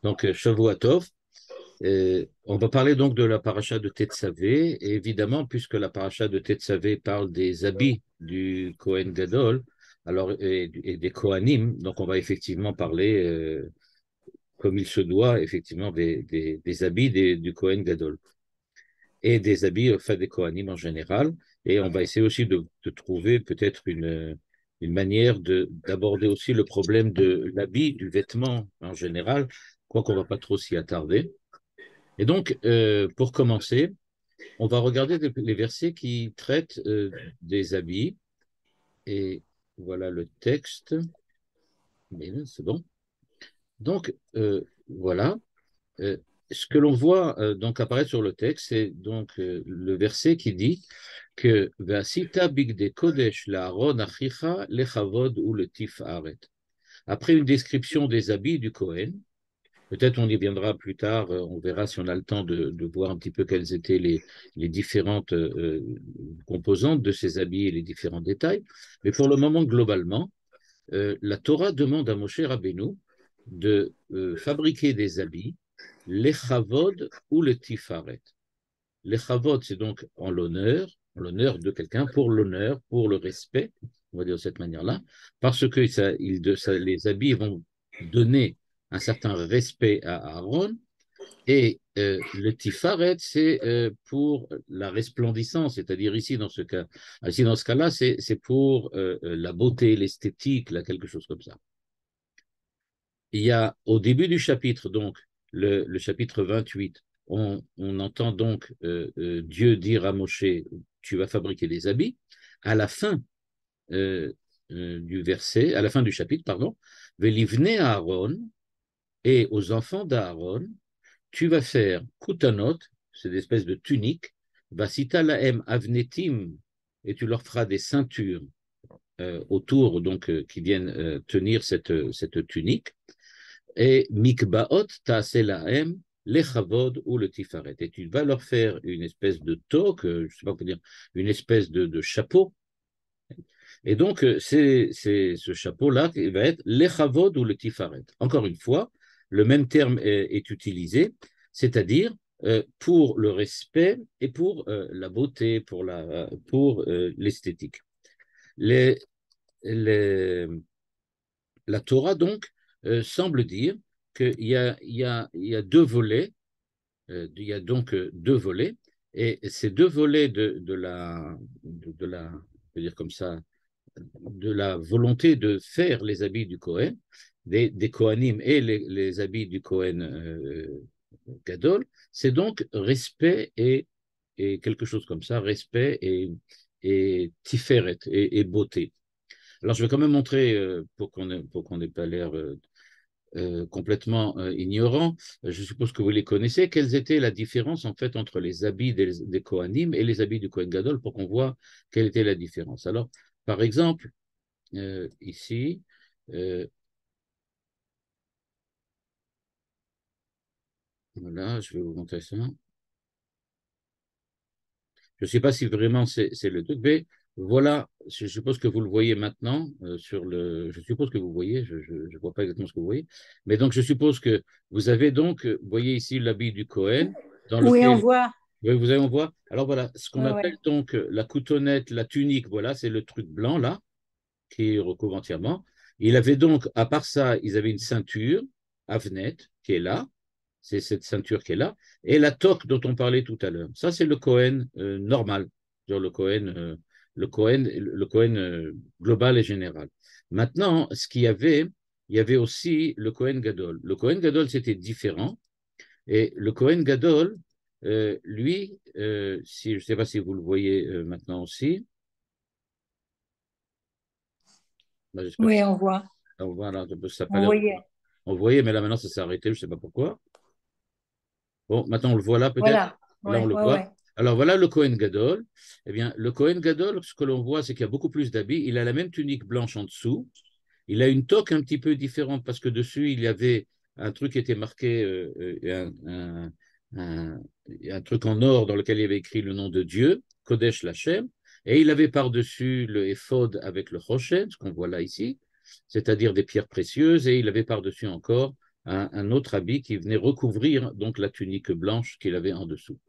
Donc, Shavua Tov. On va parler donc de la paracha de Tetzavé. Et évidemment, puisque la paracha de Tetzavé parle des habits du Kohen Gadol, alors, et des Kohanim, donc on va effectivement parler, comme il se doit, effectivement, des habits du Kohen Gadol et des habits, enfin, des Kohanim en général. Et on va essayer aussi de trouver peut-être une manière d'aborder aussi le problème de l'habit, du vêtement en général, quoiqu'on ne va pas trop s'y attarder. Et donc, pour commencer, on va regarder les versets qui traitent des habits. Et voilà le texte. C'est bon. Donc, voilà. Euh, Ce que l'on voit donc apparaître sur le texte, c'est donc le verset qui dit que Vasita bigde kodesh la Aaron achicha lechavod ou le tifharet. Après une description des habits du Kohen, peut-être on y viendra plus tard, on verra si on a le temps de voir un petit peu quelles étaient les différentes composantes de ces habits et les différents détails. Mais pour le moment, globalement, la Torah demande à Moshe Rabbeinu de fabriquer des habits, l'echavod ou le tifaret. L'echavod, c'est donc en l'honneur de quelqu'un, pour l'honneur, pour le respect, on va dire de cette manière-là, parce que les habits vont donner un certain respect à Aaron, et le tifaret, c'est pour la resplendissance, c'est-à-dire ici dans ce cas-là, c'est pour la beauté, l'esthétique, là, quelque chose comme ça. Il y a au début du chapitre, donc le chapitre 28, on entend donc Dieu dire à Moshe, tu vas fabriquer des habits. À la fin du verset, à la fin du chapitre, pardon, Velivne Aaron, et aux enfants d'Aaron, tu vas faire kutanot, c'est une espèce de tunique, vasita laem avnetim, et tu leur feras des ceintures autour, donc qui viennent tenir cette tunique, et mikbaot ta'aselahem lechavod ou le tifaret. Et tu vas leur faire une espèce de toque, je ne sais pas comment dire, une espèce de chapeau. Et donc, c'est ce chapeau-là qui va être lechavod ou le tifaret. Encore une fois, le même terme est utilisé, c'est-à-dire pour le respect et pour la beauté, pour l'esthétique. Les, les, la Torah, donc, semble dire qu'il y a deux volets, il y a donc deux volets, et ces deux volets je veux dire comme ça, de la volonté de faire les habits du Kohen, des Kohanim et les habits du Kohen Gadol, c'est donc respect et quelque chose comme ça, respect et tiferet et beauté. Alors, je vais quand même montrer, pour qu'on n'ait pas l'air complètement ignorant, je suppose que vous les connaissez, quelles étaient la différence en fait entre les habits des Kohanim et les habits du Kohen Gadol pour qu'on voit quelle était la différence. Alors, par exemple, ici, euh, voilà, je vais vous montrer ça. Je ne sais pas si vraiment c'est le truc, mais voilà, je suppose que vous le voyez maintenant je suppose que vous voyez, je ne vois pas exactement ce que vous voyez, mais donc je suppose que vous avez donc, vous voyez ici l'habit du Cohen, dans Oui, on lequel, voit. oui, vous allez en voir, alors voilà, ce qu'on Ouais, appelle ouais. donc la coutonnette, la tunique, voilà, c'est le truc blanc là, qui recouvre entièrement. Il avait donc, à part ça, ils avaient une ceinture, Avnet, qui est là, c'est cette ceinture qui est là, et la toque dont on parlait tout à l'heure. Ça, c'est le Cohen normal, genre le Cohen global et général. Maintenant, il y avait aussi le Cohen Gadol. Le Cohen Gadol, c'était différent, et le Cohen Gadol, lui, si, je ne sais pas si vous le voyez maintenant aussi, ben, j'espère que Oui, on voit. on voit, là, ça n'a pas On l'air de... voyait. On voyait, mais là maintenant ça s'est arrêté, je ne sais pas pourquoi. Bon, maintenant on le voit là peut-être. Voilà. Là on Ouais, le ouais, voit. ouais. Alors voilà le Cohen Gadol. Eh bien, le Cohen Gadol, ce que l'on voit, c'est qu'il y a beaucoup plus d'habits. Il a la même tunique blanche en dessous. Il a une toque un petit peu différente parce que dessus, il y avait un truc qui était marqué, un- un truc en or dans lequel il y avait écrit le nom de Dieu, Kodesh Lachem. Et il avait par-dessus le éphod avec le Choshen, ce qu'on voit là ici. c'est-à-dire des pierres précieuses, et il avait par-dessus encore un autre habit qui venait recouvrir donc la tunique blanche qu'il avait en dessous.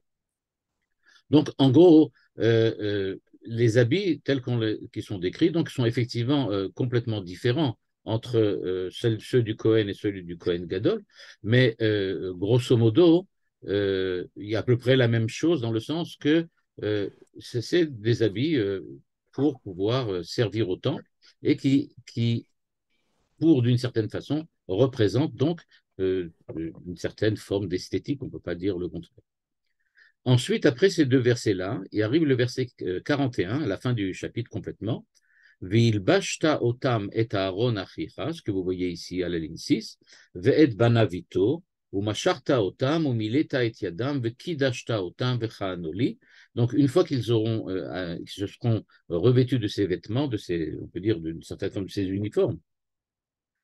Donc, en gros, les habits tels qui sont décrits donc, sont effectivement complètement différents entre ceux du Cohen et ceux du Cohen Gadol, mais grosso modo, il y a à peu près la même chose dans le sens que c'est des habits pour pouvoir servir au temple et qui pour d'une certaine façon, représentent donc une certaine forme d'esthétique, on ne peut pas dire le contraire. Ensuite, après ces deux versets-là, il arrive le verset 41, à la fin du chapitre complètement. V'ilbashta otam et Aaron achicha, ce que vous voyez ici à la ligne 6, ve'et banavito, umasharta otam, umileta et yadam, ve'kidashta otam, ve'chaanoli. Donc, une fois qu'ils se seront revêtus de ces vêtements, on peut dire d'une certaine forme de ces uniformes,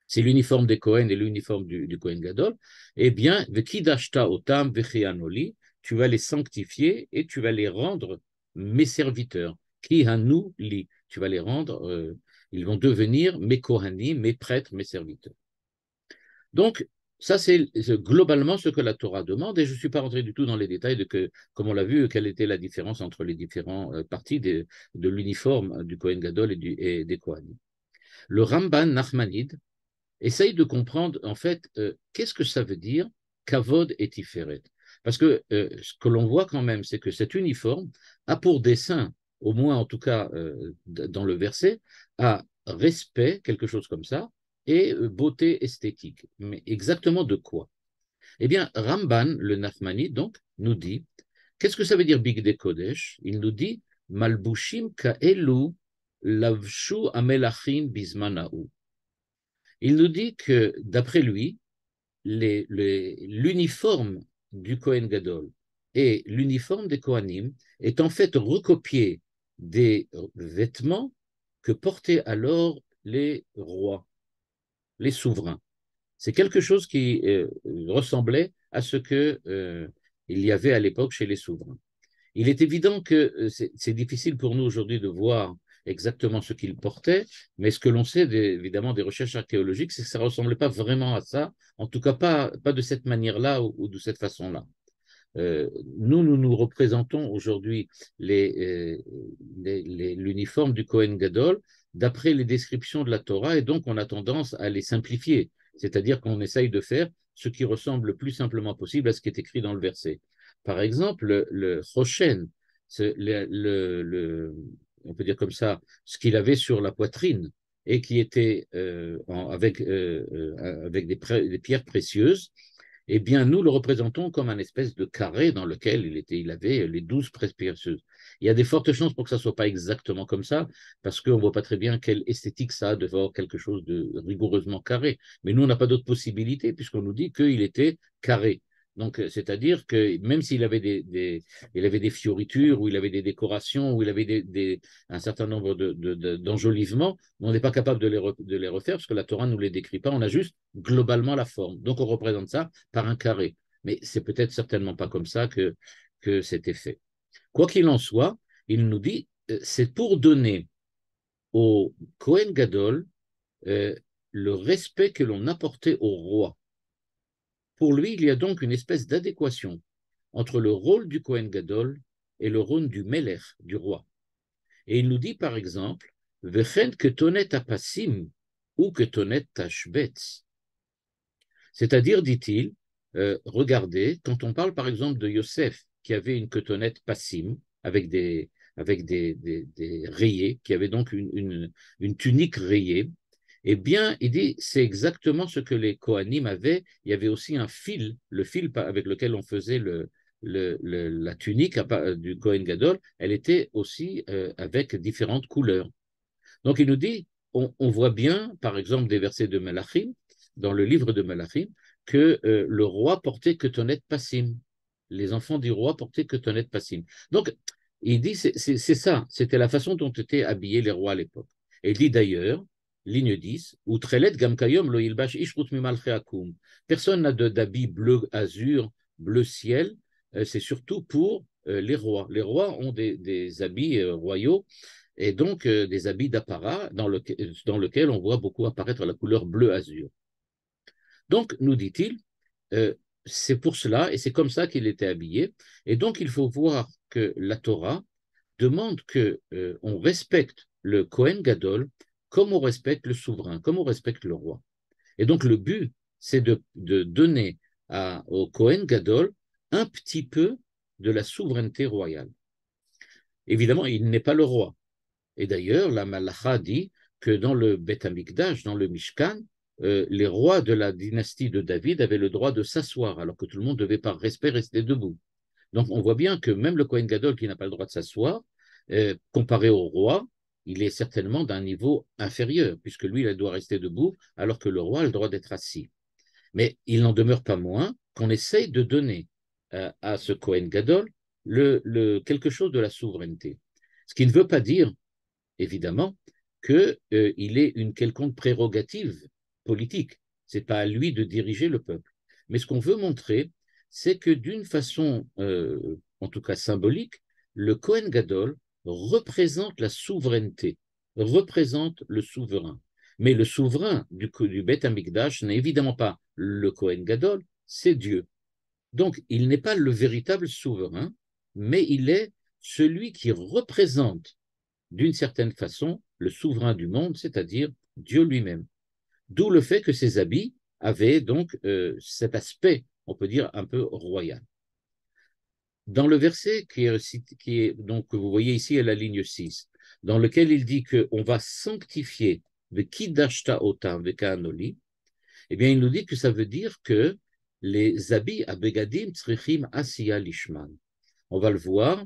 c'est l'uniforme des Cohen et l'uniforme du Cohen Gadol, eh bien, ve'kidashta otam, ve'chianoli, tu vas les sanctifier et tu vas les rendre mes serviteurs. Ki hanu li, tu vas les rendre, ils vont devenir mes Kohanim, mes prêtres, mes serviteurs. Donc, ça, c'est globalement ce que la Torah demande, et je ne suis pas rentré du tout dans les détails comme on l'a vu, quelle était la différence entre les différentes parties de l'uniforme du Kohen Gadol et des Kohanim. Le Ramban Nachmanide essaye de comprendre, en fait, qu'est-ce que ça veut dire Kavod et Tiferet. Parce que ce que l'on voit quand même, c'est que cet uniforme a pour dessein, au moins en tout cas dans le verset, à respect, quelque chose comme ça, et beauté esthétique. Mais exactement de quoi? Eh bien, Ramban, le Nachmani, donc, nous dit, qu'est-ce que ça veut dire Bigdei Kodesh? Il nous dit, Malbushim ka'elu lavshu amelachim bizmanahu. Il nous dit que, d'après lui, l'uniforme du Kohen Gadol et l'uniforme des Kohanim est en fait recopié des vêtements que portaient alors les rois, les souverains. C'est quelque chose qui ressemblait à ce que il y avait à l'époque chez les souverains. Il est évident que c'est difficile pour nous aujourd'hui de voir exactement ce qu'il portait, mais ce que l'on sait évidemment des recherches archéologiques, c'est que ça ne ressemblait pas vraiment à ça, en tout cas pas de cette manière-là ou de cette façon-là. Nous représentons aujourd'hui l'uniforme du Kohen Gadol d'après les descriptions de la Torah, et donc on a tendance à les simplifier, c'est-à-dire qu'on essaye de faire ce qui ressemble le plus simplement possible à ce qui est écrit dans le verset. Par exemple, le Choshen, on peut dire comme ça, ce qu'il avait sur la poitrine et qui était avec des pierres précieuses, eh bien, nous le représentons comme un espèce de carré dans lequel il avait les 12 précieuses. Il y a des fortes chances pour que ça ne soit pas exactement comme ça, parce qu'on ne voit pas très bien quelle esthétique ça a de voir quelque chose de rigoureusement carré. Mais nous, on n'a pas d'autre possibilité, puisqu'on nous dit qu'il était carré. Donc, c'est-à-dire que même s'il avait il avait des fioritures, ou il avait des décorations, ou il avait un certain nombre d'enjolivements, on n'est pas capable de les refaire parce que la Torah ne nous les décrit pas. On a juste globalement la forme. Donc, on représente ça par un carré. Mais c'est peut-être certainement pas comme ça que c'était fait. Quoi qu'il en soit, il nous dit, c'est pour donner au Kohen Gadol le respect que l'on apportait au roi. Pour lui, il y a donc une espèce d'adéquation entre le rôle du Kohen Gadol et le rôle du Melech, du roi. Et il nous dit par exemple, Vechen ketonet apassim ou ketonet tashbetz. C'est-à-dire, dit-il, regardez, quand on parle par exemple de Yosef, qui avait une ketonnette passim, avec des rayés, qui avait donc une tunique rayée, eh bien, il dit, c'est exactement ce que les Kohanim avaient. Il y avait aussi un fil, le fil avec lequel on faisait la tunique du Kohen Gadol, elle était aussi avec différentes couleurs. Donc, il nous dit, on voit bien, par exemple, des versets de Malachim, dans le livre de Malachim, que le roi portait ketonnette passim. Les enfants du roi portaient ketonnette passim. Donc, il dit, c'est ça, c'était la façon dont étaient habillés les rois à l'époque. Et il dit d'ailleurs, ligne 10, Outrelet gamkayom lo ilbash ishrut mimalche akum. Personne n'a d'habit bleu azur, bleu ciel, c'est surtout pour les rois. Les rois ont des habits royaux, et donc des habits d'apparat dans lequel on voit beaucoup apparaître la couleur bleu azur. Donc, nous dit-il, euh, c'est pour cela, et c'est comme ça qu'il était habillé, et donc il faut voir que la Torah demande que on respecte le Kohen Gadol comme on respecte le souverain, comme on respecte le roi. Et donc le but, c'est de donner au Kohen Gadol un petit peu de la souveraineté royale. Évidemment, il n'est pas le roi. Et d'ailleurs, la Malacha dit que dans le Beth Amikdash, dans le Mishkan, les rois de la dynastie de David avaient le droit de s'asseoir, alors que tout le monde devait par respect rester debout. Donc on voit bien que même le Kohen Gadol qui n'a pas le droit de s'asseoir, comparé au roi, il est certainement d'un niveau inférieur, puisque lui, il doit rester debout, alors que le roi a le droit d'être assis. Mais il n'en demeure pas moins qu'on essaye de donner à ce Kohen Gadol quelque chose de la souveraineté. Ce qui ne veut pas dire, évidemment, qu'il ait une quelconque prérogative politique. Ce n'est pas à lui de diriger le peuple. Mais ce qu'on veut montrer, c'est que d'une façon, en tout cas symbolique, le Kohen Gadol représente la souveraineté, représente le souverain. Mais le souverain du Beth Amikdash n'est évidemment pas le Kohen Gadol, c'est Dieu. Donc, il n'est pas le véritable souverain, mais il est celui qui représente d'une certaine façon le souverain du monde, c'est-à-dire Dieu lui-même. D'où le fait que ces habits avaient donc cet aspect, on peut dire, un peu royal. Dans le verset donc, que vous voyez ici à la ligne 6, dans lequel il dit qu'on va sanctifier le Kidashta Otam Vekanoli, eh bien, il nous dit que ça veut dire que les habits à Begadim Tzrichim Asiya Lishman. On va le voir.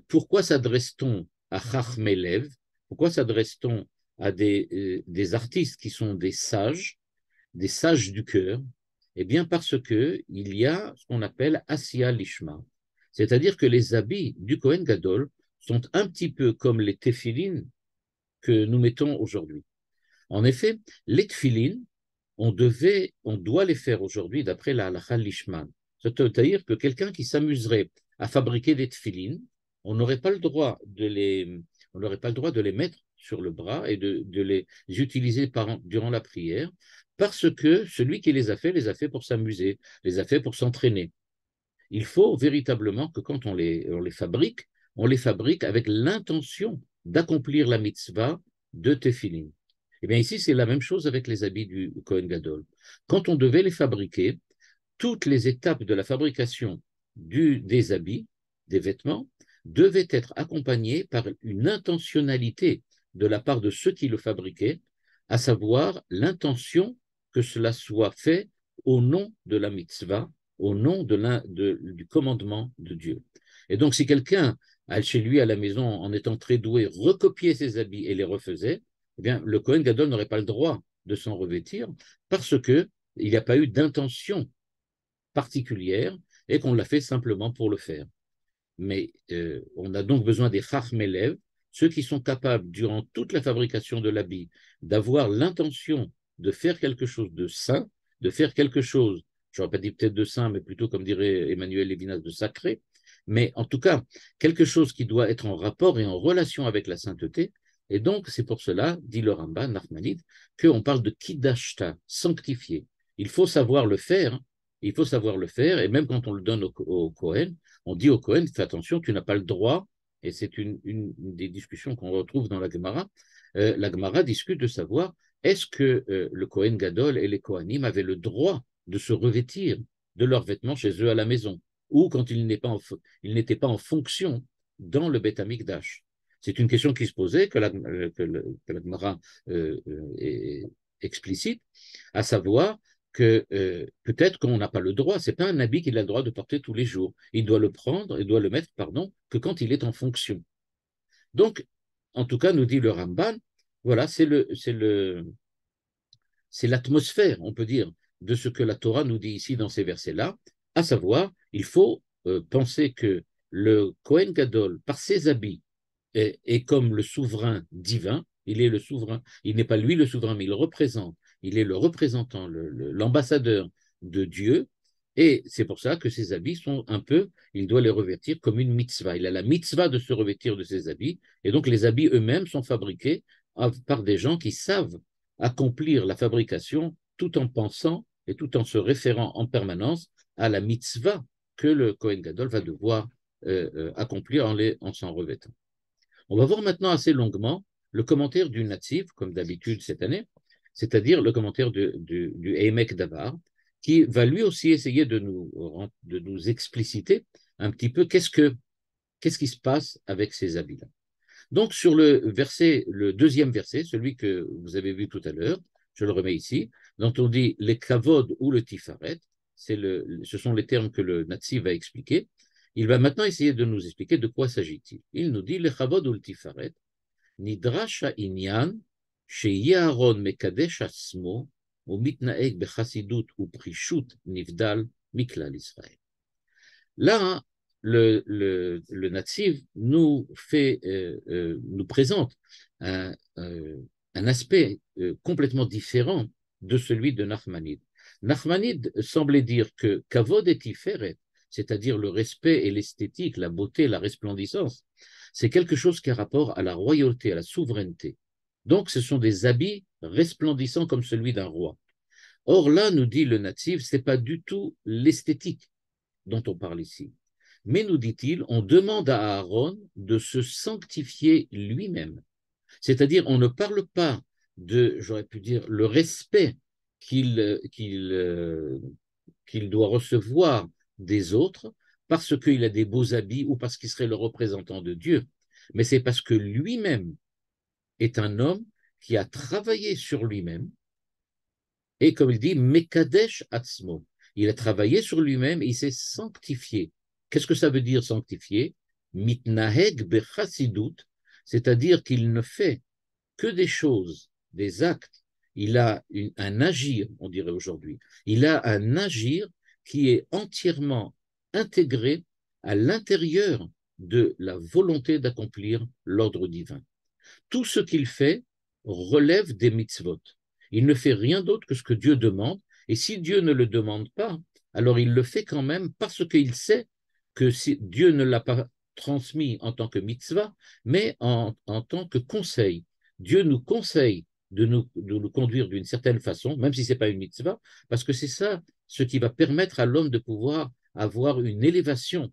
Pourquoi s'adresse-t-on à Chachmelev? Pourquoi s'adresse-t-on à des artistes qui sont des sages du cœur? Eh bien, parce qu'il y a ce qu'on appelle Asiya Lishma. C'est-à-dire que les habits du Kohen Gadol sont un petit peu comme les téphilines que nous mettons aujourd'hui. En effet, les téphilines, on doit les faire aujourd'hui d'après la halakha Lishman. C'est-à-dire que quelqu'un qui s'amuserait à fabriquer des téphilines, on n'aurait pas le droit de les mettre sur le bras et de les utiliser durant la prière, parce que celui qui les a fait pour s'amuser, les a fait pour s'entraîner. Il faut véritablement que quand on les fabrique avec l'intention d'accomplir la mitzvah de téphilin. Eh bien ici, c'est la même chose avec les habits du Kohen Gadol. Quand on devait les fabriquer, toutes les étapes de la fabrication des habits, des vêtements, devaient être accompagnées par une intentionnalité de la part de ceux qui le fabriquaient, à savoir l'intention que cela soit fait au nom de la mitzvah, au nom du commandement de Dieu. Et donc, si quelqu'un, chez lui à la maison, en étant très doué, recopiait ses habits et les refaisait, eh bien, le Kohen Gadol n'aurait pas le droit de s'en revêtir parce qu'il n'y a pas eu d'intention particulière et qu'on l'a fait simplement pour le faire. Mais on a donc besoin des chachmelev, ceux qui sont capables, durant toute la fabrication de l'habit, d'avoir l'intention de faire quelque chose de saint, de faire quelque chose, je n'aurais pas dit peut-être de saint, mais plutôt, comme dirait Emmanuel Lévinas, de sacré, mais en tout cas, quelque chose qui doit être en rapport et en relation avec la sainteté. Et donc, c'est pour cela, dit le Rambam, Nachmanide, qu'on parle de kidashta, sanctifié. Il faut savoir le faire, il faut savoir le faire, et même quand on le donne au Kohen, on dit au Kohen, fais attention, tu n'as pas le droit, et c'est une des discussions qu'on retrouve dans la Gemara. La Gemara discute de savoir est-ce que le Kohen Gadol et les Kohanim avaient le droit de se revêtir de leurs vêtements chez eux à la maison, ou quand ils n'étaient pas en fonction dans le Beth Amikdash. C'est une question qui se posait, que la Gemara explicite, à savoir que peut-être qu'on n'a pas le droit, ce n'est pas un habit qu'il a le droit de porter tous les jours. Il doit le mettre, que quand il est en fonction. Donc, en tout cas, nous dit le Ramban, voilà, c'est l'atmosphère, on peut dire, de ce que la Torah nous dit ici dans ces versets-là, à savoir, il faut penser que le Kohen Gadol, par ses habits, est comme le souverain divin, il est le souverain, il n'est pas lui le souverain, mais il est le représentant, l'ambassadeur de Dieu, Et c'est pour ça que ces habits sont un peu, il doit les revêtir comme une mitzvah. Il a la mitzvah de se revêtir de ses habits, et donc les habits eux-mêmes sont fabriqués par des gens qui savent accomplir la fabrication tout en pensant et tout en se référant en permanence à la mitzvah que le Kohen Gadol va devoir accomplir en s'en revêtant. On va voir maintenant assez longuement le commentaire du Nativ, comme d'habitude cette année, c'est-à-dire le commentaire du Eimek Davar, qui va lui aussi essayer de nous expliciter un petit peu qu'est-ce qui se passe avec ces habits-là. Donc, sur le deuxième verset, celui que vous avez vu tout à l'heure, je le remets ici, dont on dit les kavod ou le tifaret, ce sont les termes que le Nazi va expliquer. Il va maintenant essayer de nous expliquer de quoi s'agit-il. Il nous dit les kavod ou le tifaret, nidrash inyan, chez Aaron mekadesh asmo, ou mitnaeg bechasidut ou prishut nivdal miklal Israël. Là, le Nativ nous présente un aspect complètement différent de celui de Nachmanide. Nachmanide semblait dire que Kavod et Tiferet, c'est-à-dire le respect et l'esthétique, la beauté, la resplendissance, c'est quelque chose qui a rapport à la royauté, à la souveraineté. Donc, ce sont des habits resplendissants comme celui d'un roi. Or là, nous dit le Nativ, ce n'est pas du tout l'esthétique dont on parle ici. Mais, nous dit-il, on demande à Aaron de se sanctifier lui-même. C'est-à-dire, on ne parle pas de, j'aurais pu dire, le respect qu'il doit recevoir des autres parce qu'il a des beaux habits ou parce qu'il serait le représentant de Dieu, mais c'est parce que lui-même est un homme qui a travaillé sur lui-même et, comme il dit, Mekadesh Atzmo. Il a travaillé sur lui-même et il s'est sanctifié. Qu'est-ce que ça veut dire sanctifié? Mitnaheg bechasidut, c'est-à-dire qu'il ne fait que des choses, des actes. Il a un agir, on dirait aujourd'hui. Il a un agir qui est entièrement intégré à l'intérieur de la volonté d'accomplir l'ordre divin. Tout ce qu'il fait relève des mitzvot. Il ne fait rien d'autre que ce que Dieu demande. Et si Dieu ne le demande pas, alors il le fait quand même parce qu'il sait que si Dieu ne l'a pas transmis en tant que mitzvah, mais en tant que conseil. Dieu nous conseille de nous conduire d'une certaine façon, même si ce n'est pas une mitzvah, parce que c'est ça ce qui va permettre à l'homme de pouvoir avoir une élévation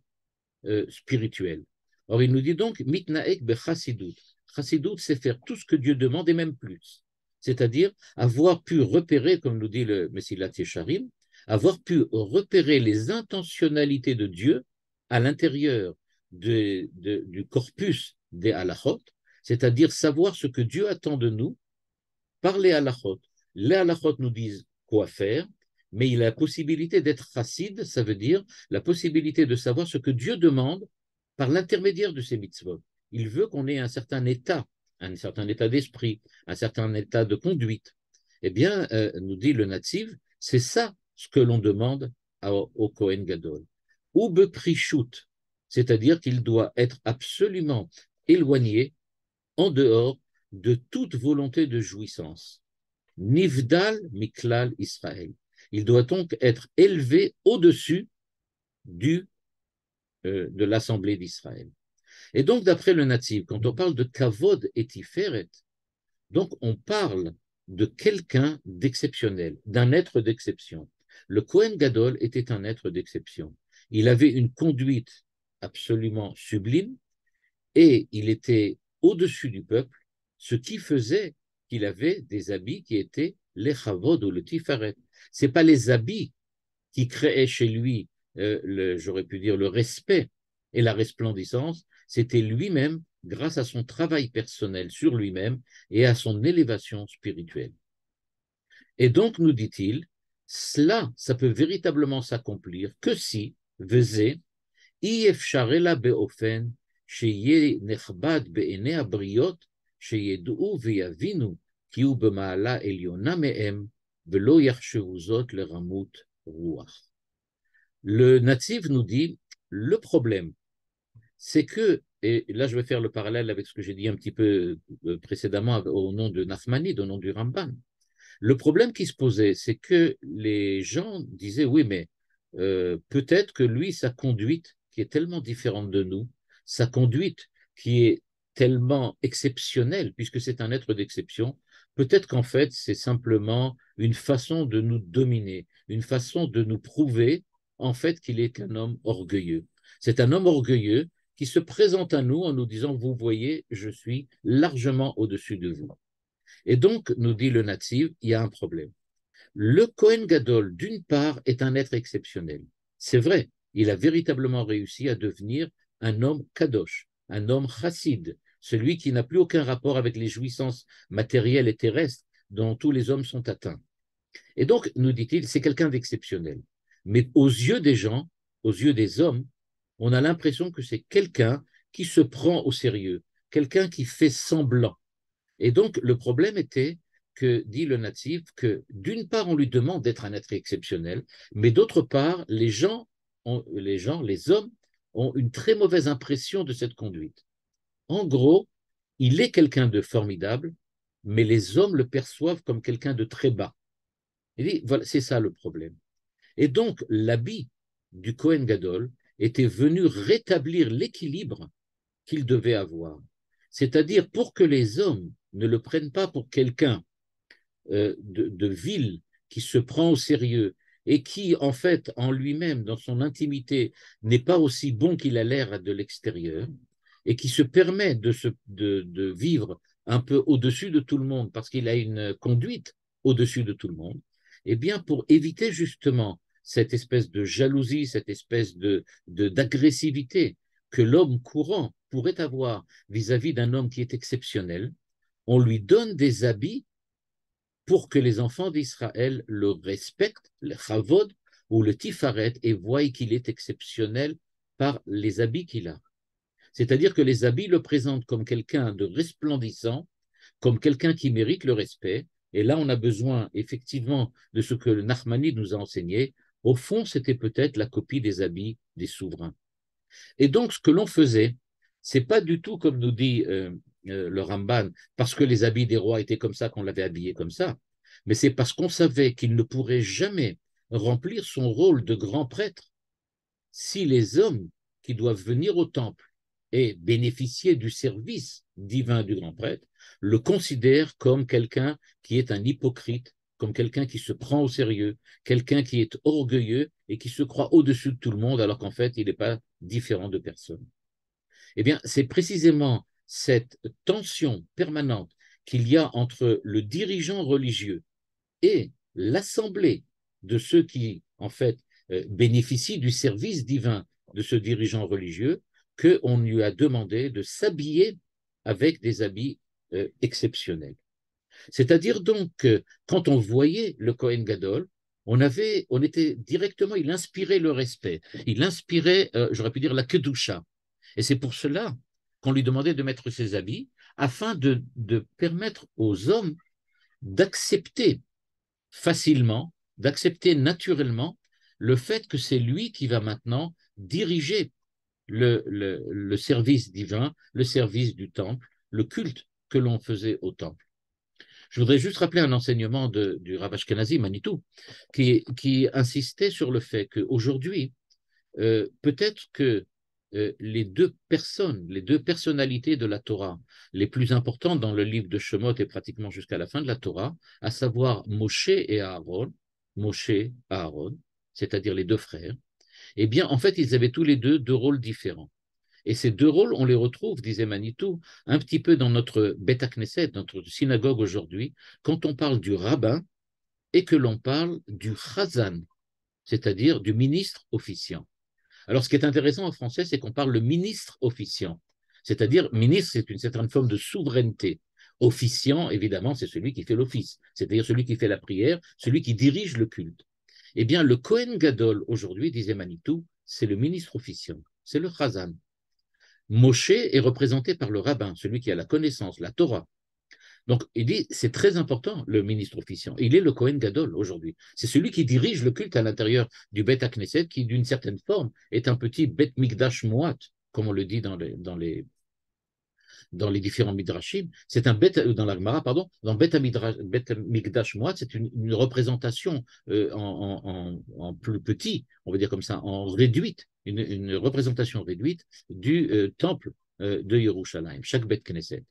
spirituelle. Or, il nous dit donc, mitnaek bechassidut. Chassidut, c'est faire tout ce que Dieu demande et même plus. C'est-à-dire avoir pu repérer, comme nous dit le Messilat Yesharim, avoir pu repérer les intentionnalités de Dieu à l'intérieur du corpus des halachot, c'est-à-dire savoir ce que Dieu attend de nous par les halachot. Les halachot nous disent quoi faire, mais il a la possibilité d'être chassid, ça veut dire la possibilité de savoir ce que Dieu demande par l'intermédiaire de ces mitzvot. Il veut qu'on ait un certain état d'esprit, un certain état de conduite. Eh bien, nous dit le Nativ, c'est ça ce que l'on demande au Kohen Gadol. Ou beprishut, c'est-à-dire qu'il doit être absolument éloigné, en dehors de toute volonté de jouissance. Nivdal miklal Israël. Il doit donc être élevé au-dessus de l'Assemblée d'Israël. Et donc, d'après le Nativ, quand on parle de Kavod et Tiferet, donc on parle de quelqu'un d'exceptionnel, d'un être d'exception. Le Kohen Gadol était un être d'exception. Il avait une conduite absolument sublime et il était au-dessus du peuple, ce qui faisait qu'il avait des habits qui étaient les Chavod ou le Tiferet. Ce n'est pas les habits qui créaient chez lui, j'aurais pu dire, le respect et la resplendissance, c'était lui-même, grâce à son travail personnel sur lui-même et à son élévation spirituelle. Et donc, nous dit-il, cela, ça peut véritablement s'accomplir que si, vezé, ifsharela beofen, שיהיה נכבד בעיני הבריות, שידעו ויבינו כי הוא במעלה עליונה מהם, ולא יחשבו זאת לרמות רוח. Le natif nous dit, le problème, c'est que, et là je vais faire le parallèle avec ce que j'ai dit un petit peu précédemment au nom de Nachmanide, au nom du Ramban. Le problème qui se posait, c'est que les gens disaient, oui, mais peut-être que lui, sa conduite, qui est tellement différente de nous, sa conduite qui est tellement exceptionnelle, puisque c'est un être d'exception, peut-être qu'en fait, c'est simplement une façon de nous dominer, une façon de nous prouver, en fait, qu'il est un homme orgueilleux. C'est un homme orgueilleux qui se présente à nous en nous disant, vous voyez, je suis largement au-dessus de vous. Et donc, nous dit le natif, il y a un problème. Le Kohen Gadol, d'une part, est un être exceptionnel. C'est vrai, il a véritablement réussi à devenir un homme kadosh, un homme chassid, celui qui n'a plus aucun rapport avec les jouissances matérielles et terrestres dont tous les hommes sont atteints. Et donc, nous dit-il, c'est quelqu'un d'exceptionnel. Mais aux yeux des gens, aux yeux des hommes, on a l'impression que c'est quelqu'un qui se prend au sérieux, quelqu'un qui fait semblant. Et donc, le problème était que, dit le natif, que d'une part, on lui demande d'être un être exceptionnel, mais d'autre part, les hommes, ont une très mauvaise impression de cette conduite. En gros, il est quelqu'un de formidable, mais les hommes le perçoivent comme quelqu'un de très bas. Il dit, voilà, c'est ça le problème. Et donc, l'habit du Kohen Gadol était venu rétablir l'équilibre qu'il devait avoir. C'est-à-dire pour que les hommes ne le prennent pas pour quelqu'un de vil qui se prend au sérieux et qui, en fait, en lui-même, dans son intimité, n'est pas aussi bon qu'il a l'air de l'extérieur et qui se permet de vivre un peu au-dessus de tout le monde parce qu'il a une conduite au-dessus de tout le monde, eh bien, pour éviter justement cette espèce de jalousie, cette espèce d'agressivité que l'homme courant pourrait avoir vis-à-vis d'un homme qui est exceptionnel, on lui donne des habits pour que les enfants d'Israël le respectent, le chavod ou le tifaret, et voient qu'il est exceptionnel par les habits qu'il a. C'est-à-dire que les habits le présentent comme quelqu'un de resplendissant, comme quelqu'un qui mérite le respect. Et là, on a besoin effectivement de ce que le Nachmani nous a enseigné. Au fond, c'était peut-être la copie des habits des souverains. Et donc, ce que l'on faisait, c'est pas du tout comme nous dit le Ramban, parce que les habits des rois étaient comme ça qu'on l'avait habillé comme ça, mais c'est parce qu'on savait qu'il ne pourrait jamais remplir son rôle de grand prêtre si les hommes qui doivent venir au temple et bénéficier du service divin du grand prêtre le considèrent comme quelqu'un qui est un hypocrite, comme quelqu'un qui se prend au sérieux, quelqu'un qui est orgueilleux et qui se croit au-dessus de tout le monde alors qu'en fait il n'est pas différent de personne. Eh bien, c'est précisément cette tension permanente qu'il y a entre le dirigeant religieux et l'assemblée de ceux qui, en fait, bénéficient du service divin de ce dirigeant religieux, qu'on lui a demandé de s'habiller avec des habits exceptionnels. C'est-à-dire donc que quand on voyait le Kohen Gadol, on était directement, il inspirait le respect, il inspirait, j'aurais pu dire, la kedusha. Et c'est pour cela qu'on lui demandait de mettre ses habits, afin de permettre aux hommes d'accepter facilement, d'accepter naturellement le fait que c'est lui qui va maintenant diriger le service divin, le service du temple, le culte que l'on faisait au temple. Je voudrais juste rappeler un enseignement du Rav Ashkenazi Manitou qui insistait sur le fait qu'aujourd'hui, peut-être que les deux personnes, les deux personnalités de la Torah les plus importantes dans le livre de Shemot et pratiquement jusqu'à la fin de la Torah, à savoir Moshe, Aaron, c'est-à-dire les deux frères, eh bien, en fait, ils avaient tous les deux rôles différents. Et ces deux rôles, on les retrouve, disait Manitou, un petit peu dans notre Beth Knesset, notre synagogue aujourd'hui, quand on parle du rabbin et que l'on parle du chazan, c'est-à-dire du ministre officiant. Alors, ce qui est intéressant en français, c'est qu'on parle le ministre officiant. C'est-à-dire, ministre, c'est une certaine forme de souveraineté. Officiant, évidemment, c'est celui qui fait l'office, c'est-à-dire celui qui fait la prière, celui qui dirige le culte. Eh bien, le Kohen Gadol, aujourd'hui, disait Manitou, c'est le ministre officiant, c'est le Chazan. Moshe est représenté par le rabbin, celui qui a la connaissance, la Torah. Donc, il dit, c'est très important, le ministre officiant. Il est le Kohen Gadol aujourd'hui. C'est celui qui dirige le culte à l'intérieur du Beth Knesset, qui, d'une certaine forme, est un petit Beth Mikdash Moat, comme on le dit dans les différents midrashim, c'est un dans la Gemara, pardon, dans Bet Mikdash Moat, c'est une représentation en plus petit, on va dire comme ça, en réduite, une représentation réduite du temple de Yerushalayim, chaque Bet Knesset.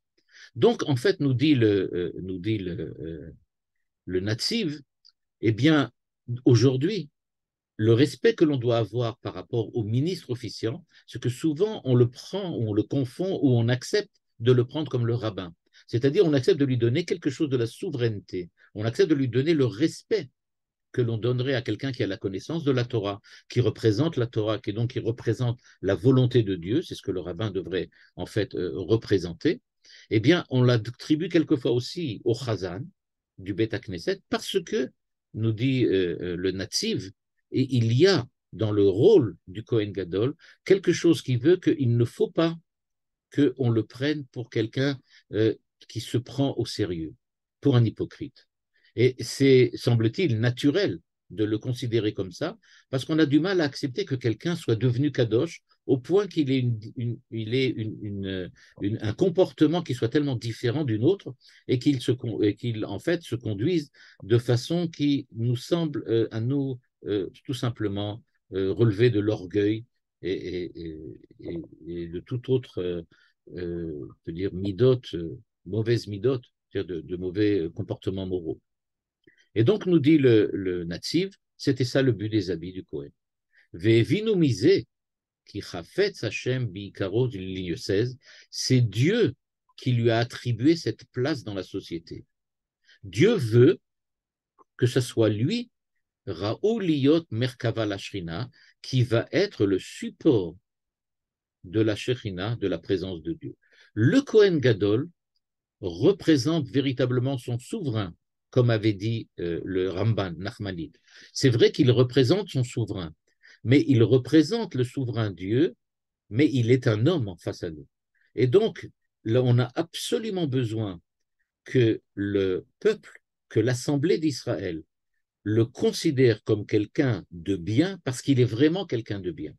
Donc, en fait, nous dit le Netziv, eh bien, aujourd'hui, le respect que l'on doit avoir par rapport au ministre officiant, c'est que souvent on le prend, ou on le confond, ou on accepte de le prendre comme le rabbin. C'est-à-dire, on accepte de lui donner quelque chose de la souveraineté. On accepte de lui donner le respect que l'on donnerait à quelqu'un qui a la connaissance de la Torah, qui représente la Torah, qui représente la volonté de Dieu, c'est ce que le rabbin devrait en fait représenter. Eh bien, on l'attribue quelquefois aussi au Chazan du Beth Knesset parce que, nous dit le Netziv, et il y a dans le rôle du Kohen Gadol quelque chose qui veut qu'il ne faut pas qu'on le prenne pour quelqu'un qui se prend au sérieux, pour un hypocrite. Et c'est, semble-t-il, naturel de le considérer comme ça, parce qu'on a du mal à accepter que quelqu'un soit devenu kadosh au point qu'il ait, un comportement qui soit tellement différent d'une autre et qu'il en fait se conduise de façon qui nous semble à nous tout simplement relever de l'orgueil et de tout autre peut dire midot, mauvaise midot, c'est-à-dire de mauvais comportements moraux. Et donc, nous dit le Netziv, c'était ça le but des habits du Kohen. Ve'evinu misé, qui chafetz Hashem bi'ikaro, de ligne 16, c'est Dieu qui lui a attribué cette place dans la société. Dieu veut que ce soit lui, Raouliyot Merkava la Shrina, qui va être le support de la Shekhinah, de la présence de Dieu. Le Kohen Gadol représente véritablement son souverain, comme avait dit le Ramban Nachmanide. C'est vrai qu'il représente son souverain, mais il représente le souverain Dieu, mais il est un homme en face à nous. Et donc, là, on a absolument besoin que le peuple, que l'Assemblée d'Israël le considère comme quelqu'un de bien, parce qu'il est vraiment quelqu'un de bien.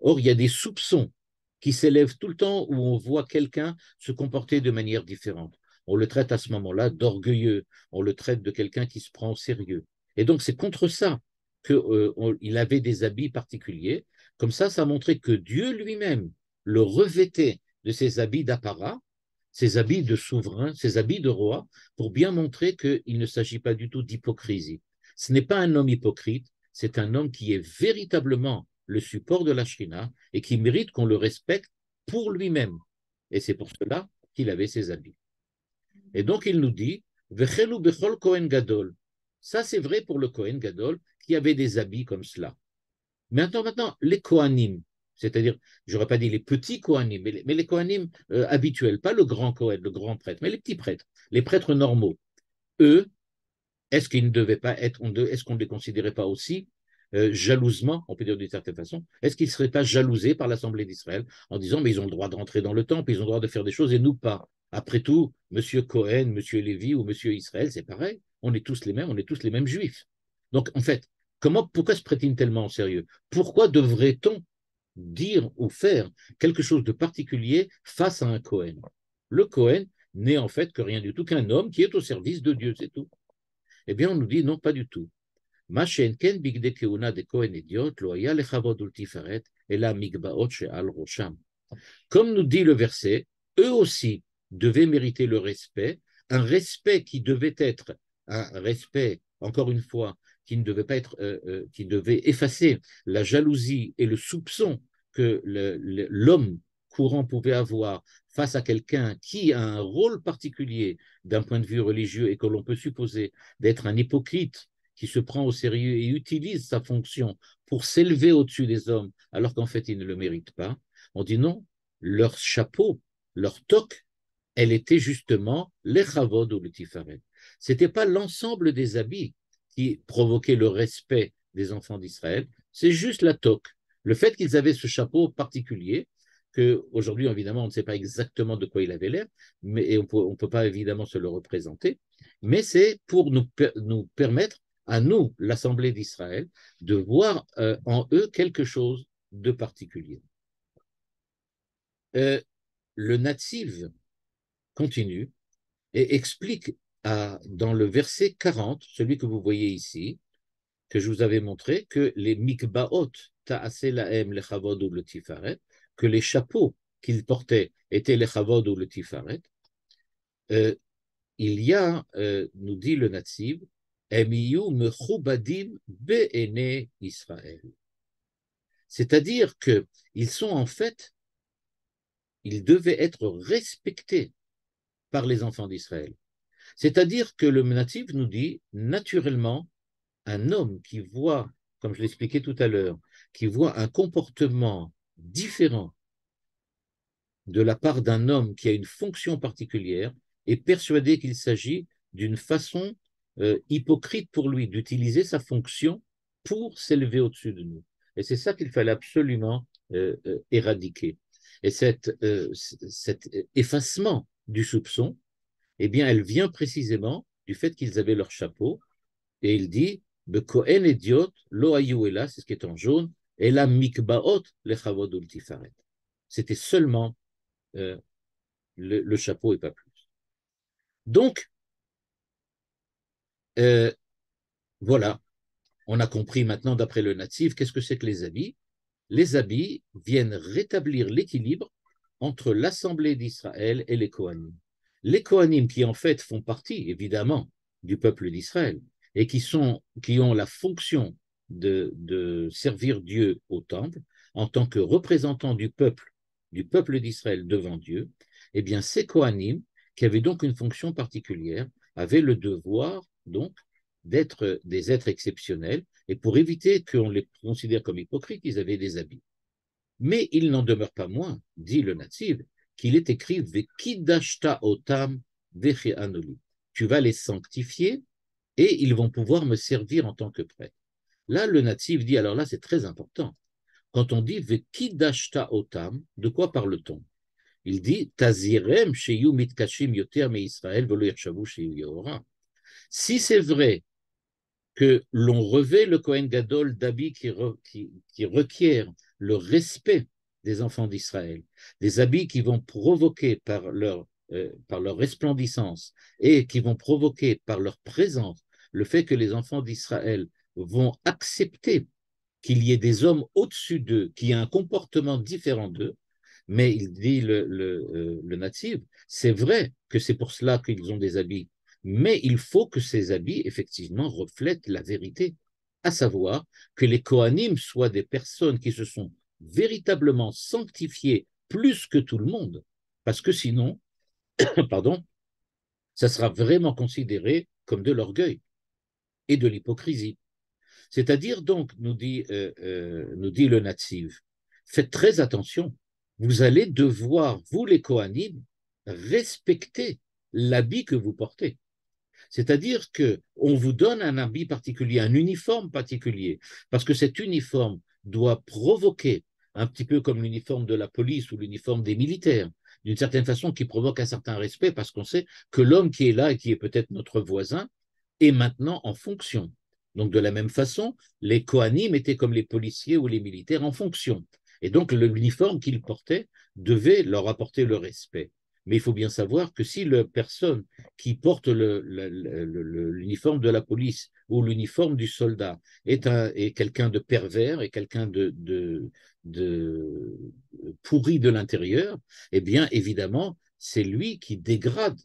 Or, il y a des soupçons qui s'élèvent tout le temps où on voit quelqu'un se comporter de manière différente. On le traite à ce moment-là d'orgueilleux, on le traite de quelqu'un qui se prend au sérieux. Et donc, c'est contre ça qu'il avait des habits particuliers. Comme ça montrait que Dieu lui-même le revêtait de ses habits d'apparat, ses habits de souverain, ses habits de roi, pour bien montrer qu'il ne s'agit pas du tout d'hypocrisie. Ce n'est pas un homme hypocrite, c'est un homme qui est véritablement le support de la Shrina et qui mérite qu'on le respecte pour lui-même. Et c'est pour cela qu'il avait ses habits. Et donc il nous dit, Vechelu bechol Kohen Gadol. Ça c'est vrai pour le Kohen Gadol qui avait des habits comme cela. Maintenant, les Kohanim, c'est-à-dire, j'aurais pas dit les petits Kohanim, mais les Kohanim habituels, pas le grand Kohen, le grand prêtre, mais les petits prêtres, les prêtres normaux. Eux, est-ce qu'ils ne devaient pas être, est-ce qu'on ne les considérait pas aussi jalousement, on peut dire d'une certaine façon, est-ce qu'ils ne seraient pas jalousés par l'Assemblée d'Israël en disant, mais ils ont le droit de rentrer dans le temple, ils ont le droit de faire des choses et nous pas. Après tout, Monsieur Cohen, Monsieur Lévi ou Monsieur Israël, c'est pareil, on est tous les mêmes, on est tous les mêmes juifs. Donc, en fait, pourquoi se prête-il tellement au sérieux? Pourquoi devrait-on dire ou faire quelque chose de particulier face à un Cohen? Le Cohen n'est en fait que rien du tout qu'un homme qui est au service de Dieu, c'est tout. Eh bien, on nous dit non, pas du tout. Comme nous dit le verset, eux aussi devaient mériter le respect, un respect qui devait être un respect, encore une fois, qui ne devait pas être, qui devait effacer la jalousie et le soupçon que l'homme courant pouvait avoir face à quelqu'un qui a un rôle particulier d'un point de vue religieux et que l'on peut supposer d'être un hypocrite qui se prend au sérieux et utilise sa fonction pour s'élever au-dessus des hommes alors qu'en fait il ne le mérite pas. On dit non, leur chapeau, leur toque, elle était justement les chavod ou le tifaret. Ce n'était pas l'ensemble des habits qui provoquait le respect des enfants d'Israël, c'est juste la toque. Le fait qu'ils avaient ce chapeau particulier, que aujourd'hui évidemment on ne sait pas exactement de quoi il avait l'air, mais on ne peut pas évidemment se le représenter, mais c'est pour nous permettre à nous, l'Assemblée d'Israël, de voir en eux quelque chose de particulier. Le Netziv continue et explique dans le verset 40, celui que vous voyez ici, que je vous avais montré, que les mikbaot, ta'ase lahem le chavod ou le tifaret, que les chapeaux qu'ils portaient étaient le chavod ou le tifaret, euh, il y a, nous dit le Nativ, Emiyu mechubadim be'ene Israël. C'est-à-dire qu'ils sont en fait, ils devaient être respectés par les enfants d'Israël. C'est-à-dire que le Nativ nous dit, naturellement, un homme qui voit, comme je l'expliquais tout à l'heure, qui voit un comportement différent de la part d'un homme qui a une fonction particulière est persuadé qu'il s'agit d'une façon hypocrite pour lui d'utiliser sa fonction pour s'élever au-dessus de nous. Et c'est ça qu'il fallait absolument éradiquer. Et cet effacement du soupçon, eh bien, elle vient précisément du fait qu'ils avaient leur chapeau. Et il dit, be Kohen idiot, lo ayu ela, c'est ce qui est en jaune, et la mikbaot le chavod ultifaret. C'était seulement le chapeau et pas plus. Donc, euh, voilà, on a compris maintenant d'après le natif, qu'est-ce que c'est que les habits? Les habits viennent rétablir l'équilibre entre l'Assemblée d'Israël et les Kohanim. Les Kohanim qui en fait font partie, évidemment, du peuple d'Israël et qui ont la fonction de servir Dieu au temple en tant que représentants du peuple d'Israël devant Dieu, eh bien ces Kohanim, qui avaient donc une fonction particulière, avaient le devoir donc d'être des êtres exceptionnels et pour éviter qu'on les considère comme hypocrites, ils avaient des habits. Mais il n'en demeure pas moins, dit le natif, qu'il est écrit Vekidashta otam vecheanoli. Tu vas les sanctifier et ils vont pouvoir me servir en tant que prêtre. Là, le natif dit, alors là, c'est très important. Quand on dit Vekidashta otam, de quoi parle-t-on? Il dit Tazirem sheyu mitkashim yoter me Israël velo yershavu sheyu yehora. Si c'est vrai que l'on revêt le Kohen Gadol d'habits qui requièrent le respect des enfants d'Israël, des habits qui vont provoquer par leur resplendissance et qui vont provoquer par leur présence le fait que les enfants d'Israël vont accepter qu'il y ait des hommes au-dessus d'eux, qui aient un comportement différent d'eux, mais il dit le natif, c'est vrai que c'est pour cela qu'ils ont des habits, mais il faut que ces habits, effectivement, reflètent la vérité, à savoir que les Kohanim soient des personnes qui se sont véritablement sanctifiées plus que tout le monde, parce que sinon, pardon, ça sera vraiment considéré comme de l'orgueil et de l'hypocrisie. C'est-à-dire donc, nous dit le natif, faites très attention, vous allez devoir, vous les Kohanim, respecter l'habit que vous portez. C'est-à-dire qu'on vous donne un habit particulier, un uniforme particulier, parce que cet uniforme doit provoquer, un petit peu comme l'uniforme de la police ou l'uniforme des militaires, d'une certaine façon qui provoque un certain respect, parce qu'on sait que l'homme qui est là et qui est peut-être notre voisin est maintenant en fonction. Donc de la même façon, les Kohanim étaient comme les policiers ou les militaires en fonction. Et donc l'uniforme qu'ils portaient devait leur apporter le respect. Mais il faut bien savoir que si la personne qui porte l'uniforme de la police ou l'uniforme du soldat est quelqu'un de pervers et quelqu'un de pourri de l'intérieur, eh bien évidemment, c'est lui qui dégrade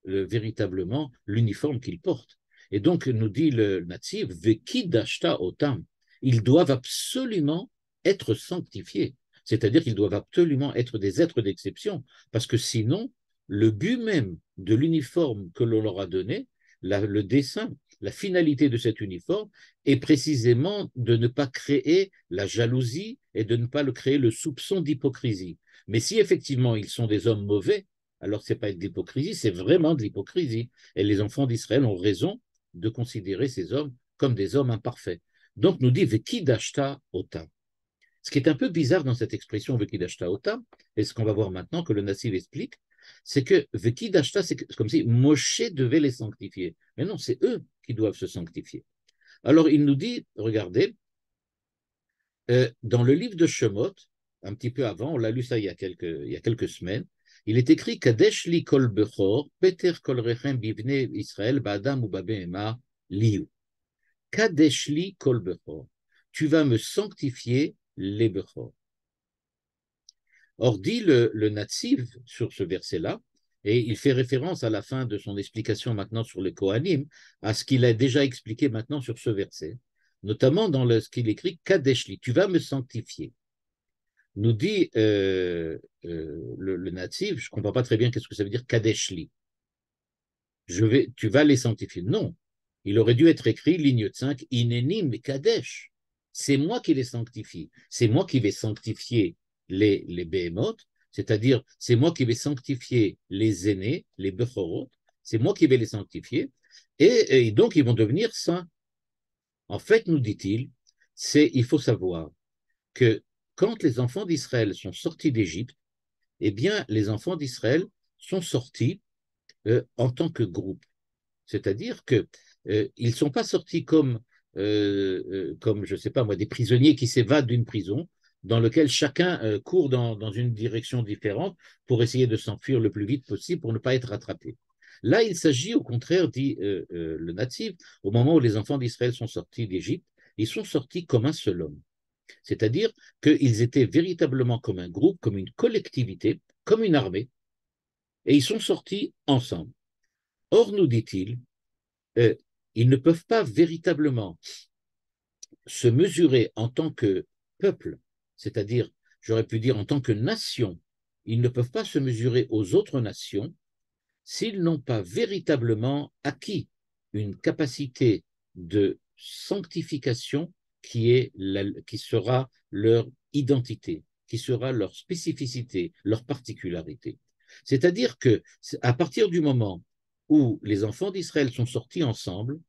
véritablement l'uniforme qu'il porte. Et donc, nous dit le natif, Vekidashta otam, ils doivent absolument être sanctifiés. C'est-à-dire qu'ils doivent absolument être des êtres d'exception, parce que sinon, le but même de l'uniforme que l'on leur a donné, le dessin, la finalité de cet uniforme est précisément de ne pas créer la jalousie et de ne pas créer le soupçon d'hypocrisie. Mais si effectivement ils sont des hommes mauvais, alors ce n'est pas de l'hypocrisie, c'est vraiment de l'hypocrisie. Et les enfants d'Israël ont raison de considérer ces hommes comme des hommes imparfaits. Donc nous dit Vekidashta otam. Ce qui est un peu bizarre dans cette expression Vekidashta otam, et ce qu'on va voir maintenant que le Nassif explique, c'est que Vekidashta, c'est comme si Moshe devait les sanctifier. Mais non, c'est eux qui doivent se sanctifier. Alors il nous dit, regardez, dans le livre de Shemot, un petit peu avant, on l'a lu ça il y a quelques semaines, Il est écrit Kadesh li kol bechor, Peter kol rechem bivne Israël, ba'adam ou ba'behema liu. Kadesh li kol bechor. Tu vas me sanctifier les bechor. Or, dit le Netziv sur ce verset-là, et il fait référence à la fin de son explication maintenant sur les Kohanim, à ce qu'il a déjà expliqué maintenant sur ce verset, notamment dans ce qu'il écrit Kadeshli, tu vas me sanctifier. Nous dit le Netziv, je ne comprends pas très bien qu'est-ce que ça veut dire Kadeshli. Tu vas les sanctifier. Non, il aurait dû être écrit, ligne 5, Inenim Kadesh. C'est moi qui les sanctifie. C'est moi qui vais sanctifier les Behemoth, c'est-à-dire c'est moi qui vais sanctifier les aînés, les Bechorot, c'est moi qui vais les sanctifier, et donc ils vont devenir saints. En fait, nous dit-il, il faut savoir que quand les enfants d'Israël sont sortis d'Égypte, eh bien, les enfants d'Israël sont sortis en tant que groupe. C'est-à-dire qu'ils ne sont pas sortis comme, je ne sais pas moi, des prisonniers qui s'évadent d'une prison, dans lequel chacun court dans une direction différente pour essayer de s'enfuir le plus vite possible pour ne pas être rattrapé. Là, il s'agit au contraire, dit le Netziv, au moment où les enfants d'Israël sont sortis d'Égypte, ils sont sortis comme un seul homme. C'est-à-dire qu'ils étaient véritablement comme un groupe, comme une collectivité, comme une armée, et ils sont sortis ensemble. Or, nous dit-il, ils ne peuvent pas véritablement se mesurer en tant que peuple, c'est-à-dire, j'aurais pu dire en tant que nation, ils ne peuvent pas se mesurer aux autres nations s'ils n'ont pas véritablement acquis une capacité de sanctification qui sera leur identité, qui sera leur spécificité, leur particularité. C'est-à-dire que à partir du moment où les enfants d'Israël sont sortis ensemble,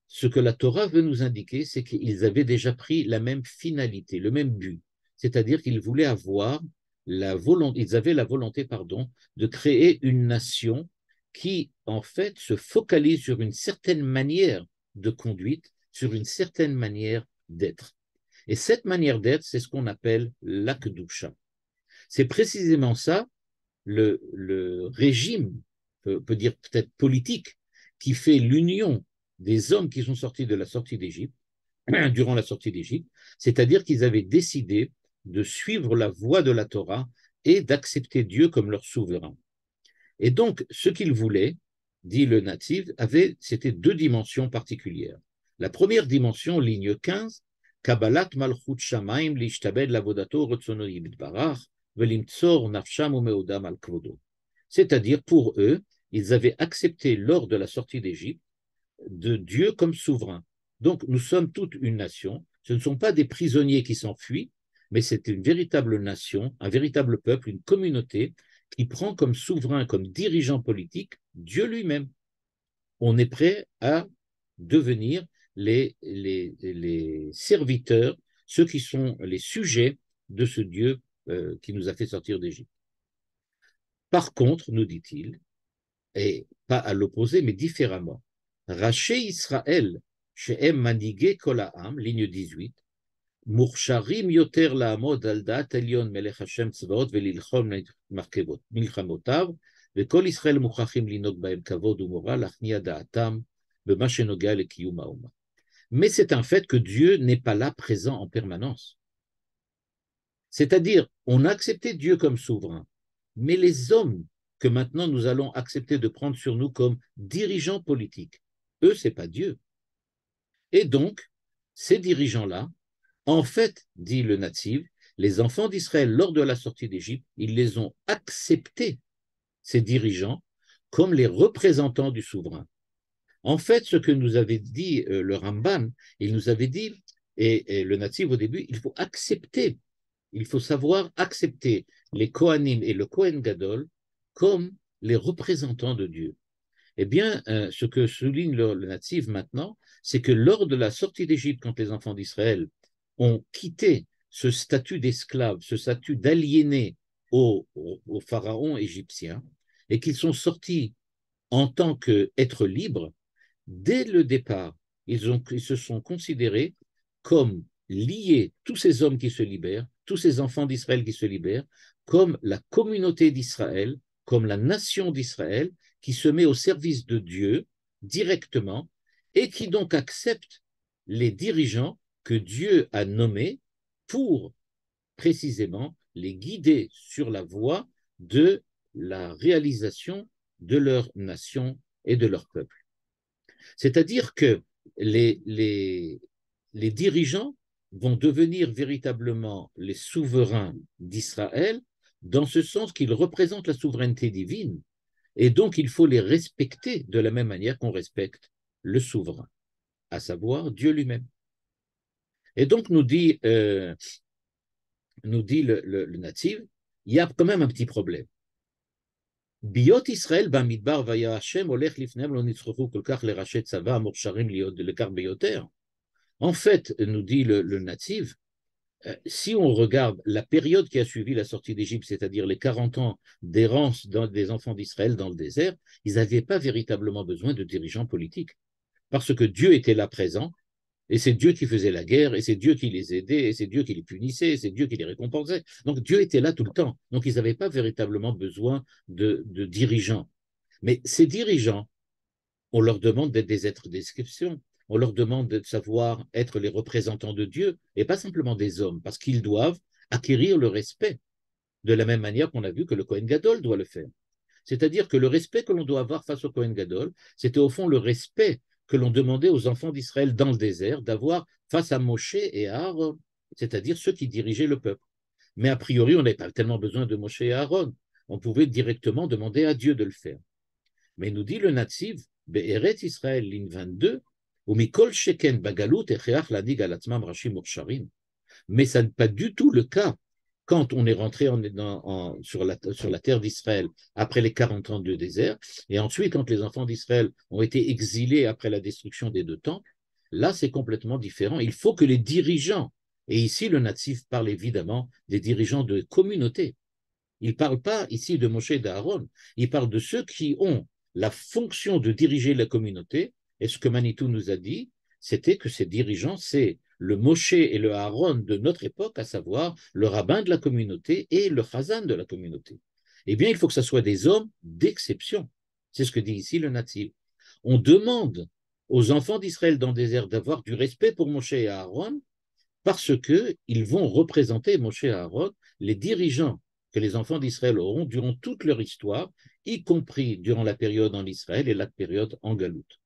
ce que la Torah veut nous indiquer, c'est qu'ils avaient déjà pris la même finalité, le même but. C'est-à-dire qu'ils voulaient avoir ils avaient la volonté, de créer une nation qui, en fait, se focalise sur une certaine manière de conduite, sur une certaine manière d'être. Et cette manière d'être, c'est ce qu'on appelle l'Akdusha. C'est précisément ça, le régime, peut dire peut-être politique, qui fait l'union des hommes qui sont sortis de la sortie d'Égypte, durant la sortie d'Égypte, c'est-à-dire qu'ils avaient décidé de suivre la voie de la Torah et d'accepter Dieu comme leur souverain. Et donc, ce qu'ils voulaient, dit le Netziv, c'était deux dimensions particulières. La première dimension, ligne 15, Kabbalat Malchut Shamaim lishtabed lavodato rotzono yitbarach velimtzor nafsham umeodam al kvodo. C'est-à-dire, pour eux, ils avaient accepté lors de la sortie d'Égypte de Dieu comme souverain. Donc, nous sommes toute une nation. Ce ne sont pas des prisonniers qui s'enfuient, mais c'est une véritable nation, un véritable peuple, une communauté qui prend comme souverain, comme dirigeant politique, Dieu lui-même. On est prêt à devenir les serviteurs, ceux qui sont les sujets de ce Dieu qui nous a fait sortir d'Égypte. Par contre, nous dit-il, et pas à l'opposé, mais différemment, Raché Israël, Shehem Manigé Kolaam, ligne 18, Moursharim Yoter Laamod al Da'at Elyon Melech Hashem Tzvaot Velilchom Milchamotav, Vekol Israël Mouchachim Linot Baem Kavod Umora, Lachnia Da'atam, Bema Shenoga Lekiyum Haoma. Mais c'est un fait que Dieu n'est pas là présent en permanence. C'est-à-dire, on a accepté Dieu comme souverain, mais les hommes que maintenant nous allons accepter de prendre sur nous comme dirigeants politiques, eux, ce n'est pas Dieu. Et donc, ces dirigeants-là, en fait, dit le Netziv, les enfants d'Israël, lors de la sortie d'Égypte, ils les ont acceptés, ces dirigeants, comme les représentants du souverain. En fait, ce que nous avait dit le Ramban, il nous avait dit, et le Netziv au début, il faut accepter, il faut savoir accepter les Kohanim et le Kohen Gadol comme les représentants de Dieu. Eh bien, ce que souligne le Netziv maintenant, c'est que lors de la sortie d'Égypte, quand les enfants d'Israël ont quitté ce statut d'esclave, ce statut d'aliéné au pharaon égyptien, et qu'ils sont sortis en tant qu'êtres libres, dès le départ, ils se sont considérés comme liés, tous ces hommes qui se libèrent, tous ces enfants d'Israël qui se libèrent, comme la communauté d'Israël comme la nation d'Israël qui se met au service de Dieu directement et qui donc accepte les dirigeants que Dieu a nommés pour précisément les guider sur la voie de la réalisation de leur nation et de leur peuple. C'est-à-dire que les dirigeants vont devenir véritablement les souverains d'Israël dans ce sens qu'ils représentent la souveraineté divine et donc il faut les respecter de la même manière qu'on respecte le souverain, à savoir Dieu lui-même. Et donc nous dit le natif, il y a quand même un petit problème. Biot Israël bamidbar vaya Hashem olech lifnem lo nitzrochu kol kach lerachet tzava amorcharim liot lekar beyoter. En fait, nous dit le natif, si on regarde la période qui a suivi la sortie d'Égypte, c'est-à-dire les 40 ans d'errance des enfants d'Israël dans le désert, ils n'avaient pas véritablement besoin de dirigeants politiques, parce que Dieu était là présent, et c'est Dieu qui faisait la guerre, et c'est Dieu qui les aidait, et c'est Dieu qui les punissait, et c'est Dieu qui les récompensait. Donc Dieu était là tout le temps. Donc ils n'avaient pas véritablement besoin de dirigeants. Mais ces dirigeants, on leur demande d'être des êtres d'exception. On leur demande de savoir être les représentants de Dieu, et pas simplement des hommes, parce qu'ils doivent acquérir le respect, de la même manière qu'on a vu que le Kohen Gadol doit le faire. C'est-à-dire que le respect que l'on doit avoir face au Kohen Gadol, c'était au fond le respect que l'on demandait aux enfants d'Israël dans le désert d'avoir face à Moshe et à Aaron, c'est-à-dire ceux qui dirigeaient le peuple. Mais a priori, on n'avait pas tellement besoin de Moshe et Aaron. On pouvait directement demander à Dieu de le faire. Mais nous dit le natif, Be'eret Israël, ligne 22, ou Mikol Sheken Bagalut Echeach Ladig Alatzmam Rashim Ursharim. Mais ça n'est pas du tout le cas quand on est rentré sur la terre d'Israël après les 40 ans de désert, et ensuite quand les enfants d'Israël ont été exilés après la destruction des deux temples, là c'est complètement différent. Il faut que les dirigeants, et ici le natif parle évidemment des dirigeants de communauté, il ne parle pas ici de Moshe et d'Aaron, il parle de ceux qui ont la fonction de diriger la communauté, et ce que Manitou nous a dit, c'était que ces dirigeants, c'est le Moshe et le Aaron de notre époque, à savoir le rabbin de la communauté et le chazan de la communauté. Eh bien, il faut que ce soit des hommes d'exception. C'est ce que dit ici le natif. On demande aux enfants d'Israël dans le désert d'avoir du respect pour Moshe et Aaron parce qu'ils vont représenter, Moshe et Aaron, les dirigeants que les enfants d'Israël auront durant toute leur histoire, y compris durant la période en Israël et la période en Galoute.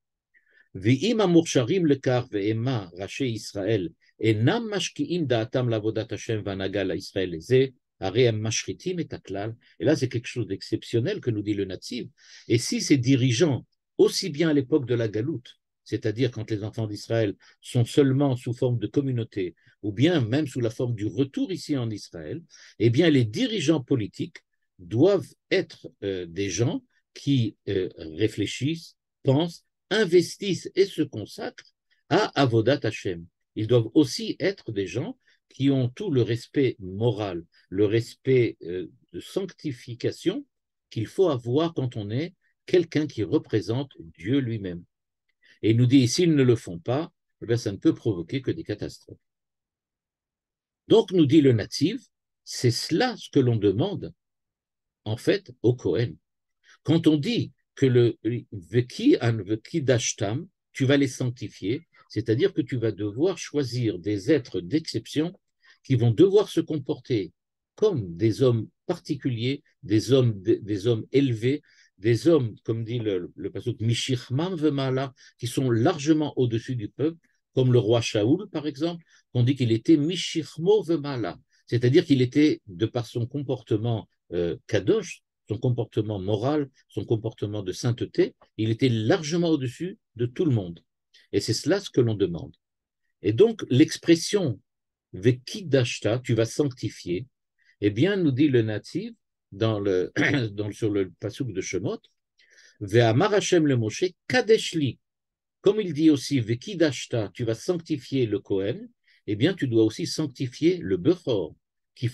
ואם המוכשרים לכך ואימה ראשי ישראל אינם משקיעים דעתם לעבודת השם והנהגה לישראל לזה, הרי הם משחיתים את הכלל. Et là, c'est quelque chose d'exceptionnel que nous dit le natif. Et si ces dirigeants, aussi bien à l'époque de la Galoute, c'est-à-dire quand les enfants d'Israël sont seulement sous forme de communauté, ou bien même sous la forme du retour ici en Israël, eh bien les dirigeants politiques doivent être des gens qui réfléchissent, pensent, investissent et se consacrent à Avodat Hashem. Ils doivent aussi être des gens qui ont tout le respect moral, le respect de sanctification qu'il faut avoir quand on est quelqu'un qui représente Dieu lui-même. Et il nous dit, s'ils ne le font pas, eh bien, ça ne peut provoquer que des catastrophes. Donc, nous dit le natif, c'est cela ce que l'on demande, en fait, au Kohen. Quand on dit que le veki dashtam, tu vas les sanctifier, c'est-à-dire que tu vas devoir choisir des êtres d'exception qui vont devoir se comporter comme des hommes particuliers, des hommes élevés, des hommes, comme dit le pasuk, Mishirmam vemala, qui sont largement au-dessus du peuple, comme le roi Shaoul, par exemple, qu'on dit qu'il était Mishirmo vemala, c'est-à-dire qu'il était, de par son comportement kadosh, son comportement moral, son comportement de sainteté, il était largement au-dessus de tout le monde. Et c'est cela ce que l'on demande. Et donc, l'expression Vekidashta, tu vas sanctifier, eh bien, nous dit le natif sur le pasuk de Shemot, Ve'amar Hashem le Moshe, Kadeshli. Comme il dit aussi Vekidashta, tu vas sanctifier le Kohen, eh bien, tu dois aussi sanctifier le Bechor, qui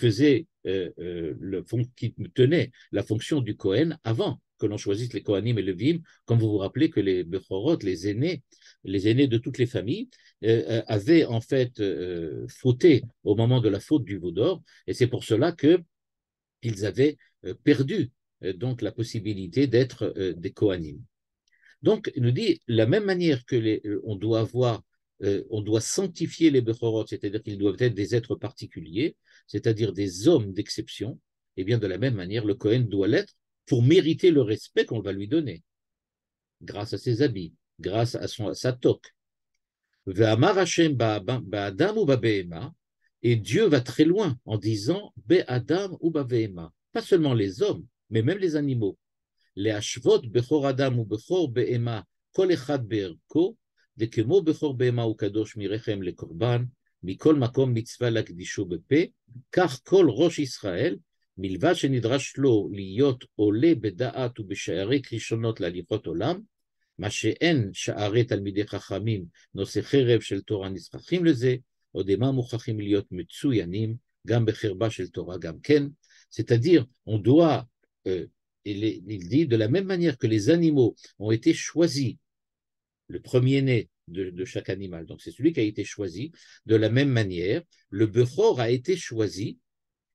qui tenait la fonction du Kohen avant que l'on choisisse les Kohanim et les Levim, comme vous vous rappelez que les Bechorot, les aînés de toutes les familles, avaient en fait fauté au moment de la faute du veau d'or, et c'est pour cela qu'ils avaient perdu donc la possibilité d'être des Kohanim. Donc, il nous dit, de la même manière que on doit sanctifier les Bechorot, c'est-à-dire qu'ils doivent être des êtres particuliers, c'est-à-dire des hommes d'exception, et bien de la même manière, le Kohen doit l'être pour mériter le respect qu'on va lui donner, grâce à ses habits, grâce à sa toque. Ve'amar Hashem ba'adam ou ba'behema, et Dieu va très loin en disant be'adam ou ba'behema, pas seulement les hommes, mais même les animaux. להשוות בכור אדם ובכור בהמה כל אחד בערכו, וכמו בכור בהמה הוא קדוש מרחם לקורבן, מכל מקום מצווה להקדישו בפה, כך כל ראש ישראל, מלבד שנדרש לו להיות עולה בדעת ובשערי ראשונות להליכות עולם, מה שאין שערי תלמידי חכמים נושא חרב של תורה נזכחים לזה, עוד המה מוכרחים להיות מצוינים, גם בחרבה של תורה גם כן, c'est-à-dire on doit il dit, de la même manière que les animaux ont été choisis, le premier-né de chaque animal, donc c'est celui qui a été choisi, de la même manière, le Bechor a été choisi,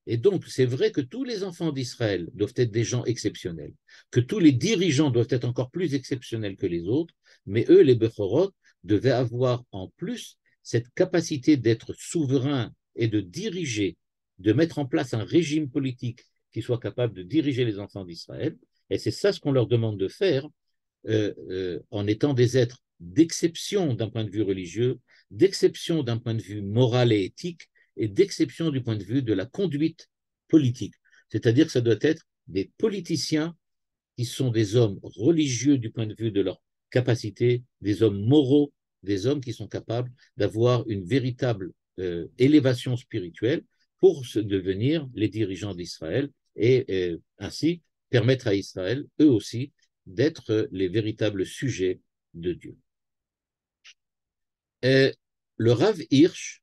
et donc c'est vrai que tous les enfants d'Israël doivent être des gens exceptionnels, que tous les dirigeants doivent être encore plus exceptionnels que les autres, mais eux, les Bechorot, devaient avoir en plus cette capacité d'être souverains et de diriger, de mettre en place un régime politique qui soient capables de diriger les enfants d'Israël. Et c'est ça ce qu'on leur demande de faire en étant des êtres d'exception d'un point de vue religieux, d'exception d'un point de vue moral et éthique, et d'exception du point de vue de la conduite politique. C'est-à-dire que ça doit être des politiciens qui sont des hommes religieux du point de vue de leur capacité, des hommes moraux, des hommes qui sont capables d'avoir une véritable élévation spirituelle pour devenir les dirigeants d'Israël et ainsi permettre à Israël, eux aussi, d'être les véritables sujets de Dieu. Et le Rav Hirsch,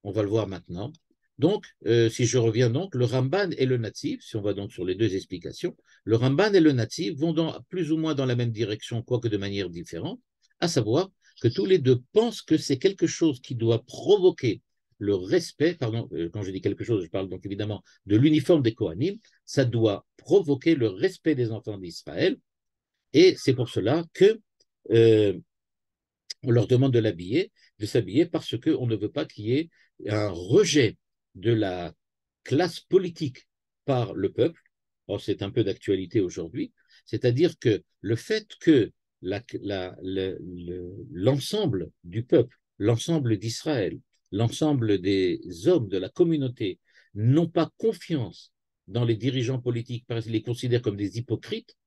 on va le voir maintenant. Donc, si je reviens donc, le Ramban et le Nativ, si on va donc sur les deux explications, le Ramban et le Nativ vont plus ou moins dans la même direction, quoique de manière différente, à savoir que tous les deux pensent que c'est quelque chose qui doit provoquer le respect, pardon, quand je dis quelque chose, je parle donc évidemment de l'uniforme des Kohanim, ça doit provoquer le respect des enfants d'Israël, et c'est pour cela que on leur demande de s'habiller parce qu'on ne veut pas qu'il y ait un rejet de la classe politique par le peuple. Or, c'est un peu d'actualité aujourd'hui, c'est-à-dire que le fait que l'ensemble du peuple, l'ensemble d'Israël, l'ensemble des hommes de la communauté n'ont pas confiance dans les dirigeants politiques parce qu'ils les considèrent comme des hypocrites,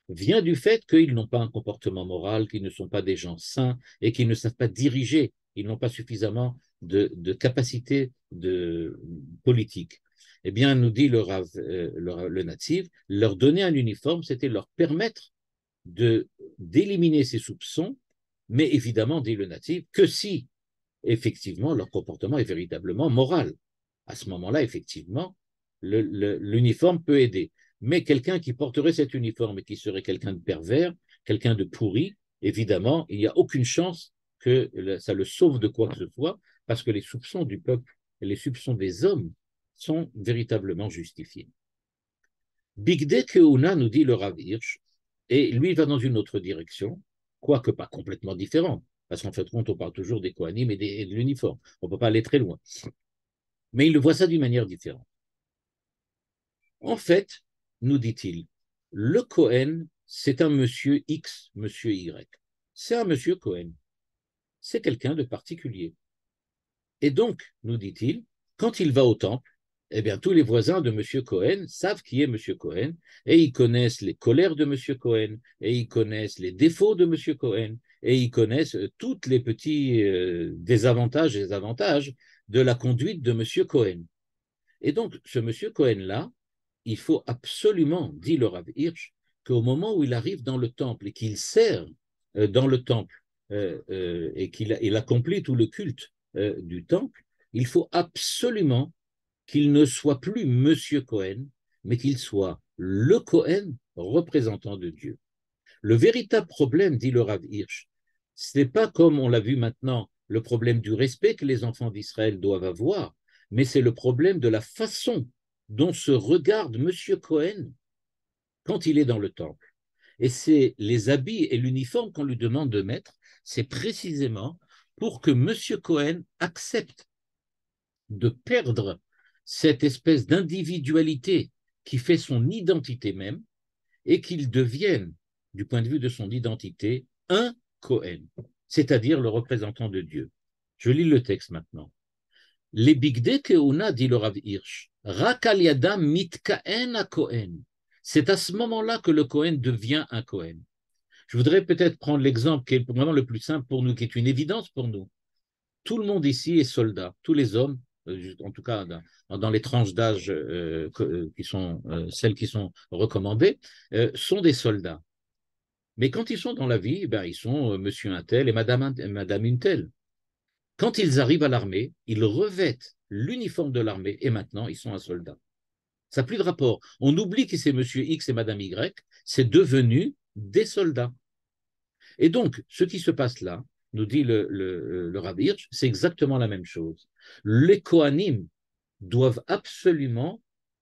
vient du fait qu'ils n'ont pas un comportement moral, qu'ils ne sont pas des gens sains et qu'ils ne savent pas diriger, ils n'ont pas suffisamment de capacité politique. Eh bien, nous dit le Nativ, leur donner un uniforme, c'était leur permettre d'éliminer ces soupçons, mais évidemment, dit le Nativ, que si effectivement leur comportement est véritablement moral. À ce moment-là, effectivement, l'uniforme peut aider. Mais quelqu'un qui porterait cet uniforme et qui serait quelqu'un de pervers, quelqu'un de pourri, évidemment, il n'y a aucune chance que ça le sauve de quoi que ce soit, parce que les soupçons du peuple et les soupçons des hommes sont véritablement justifiés. Bigde Keuna, nous dit le Rav Hirsch, et lui va dans une autre direction, quoique pas complètement différente, parce qu'en fait, on parle toujours des Kohanim et de l'uniforme. On ne peut pas aller très loin. Mais il voit ça d'une manière différente. En fait, nous dit-il, le Kohen, c'est un monsieur X, monsieur Y. C'est un monsieur Kohen. C'est quelqu'un de particulier. Et donc, nous dit-il, quand il va au temple, eh bien, tous les voisins de monsieur Cohen savent qui est monsieur Cohen, et ils connaissent les colères de monsieur Cohen, et ils connaissent les défauts de monsieur Cohen, et ils connaissent tous les petits désavantages et avantages de la conduite de monsieur Cohen. Et donc, ce monsieur Cohen-là, il faut absolument, dit le Rav Hirsch, qu'au moment où il arrive dans le temple et qu'il sert dans le temple et qu'il accomplit tout le culte du temple, il faut absolument qu'il ne soit plus Monsieur Cohen, mais qu'il soit le Cohen représentant de Dieu. Le véritable problème, dit le Rav Hirsch, ce n'est pas comme on l'a vu maintenant, le problème du respect que les enfants d'Israël doivent avoir, mais c'est le problème de la façon dont se regarde Monsieur Cohen quand il est dans le temple. Et c'est les habits et l'uniforme qu'on lui demande de mettre, c'est précisément pour que M. Cohen accepte de perdre cette espèce d'individualité qui fait son identité même et qu'il devienne, du point de vue de son identité, un Cohen, c'est-à-dire le représentant de Dieu. Je lis le texte maintenant. Les bigdei keuna, dit le Rav Hirsch, rak al yadam mitkaen a Cohen. C'est à ce moment-là que le Cohen devient un Cohen. Je voudrais peut-être prendre l'exemple qui est vraiment le plus simple pour nous, qui est une évidence pour nous. Tout le monde ici est soldat, tous les hommes, en tout cas dans les tranches d'âge qui sont celles qui sont recommandées, sont des soldats. Mais quand ils sont dans la vie, ben, ils sont monsieur un tel et madame une telle. Quand ils arrivent à l'armée, ils revêtent l'uniforme de l'armée et maintenant ils sont un soldat. Ça n'a plus de rapport. On oublie que c'est monsieur X et madame Y, c'est devenu des soldats. Et donc, ce qui se passe là, nous dit le Rav Hirsch, c'est exactement la même chose. Les Kohanim doivent absolument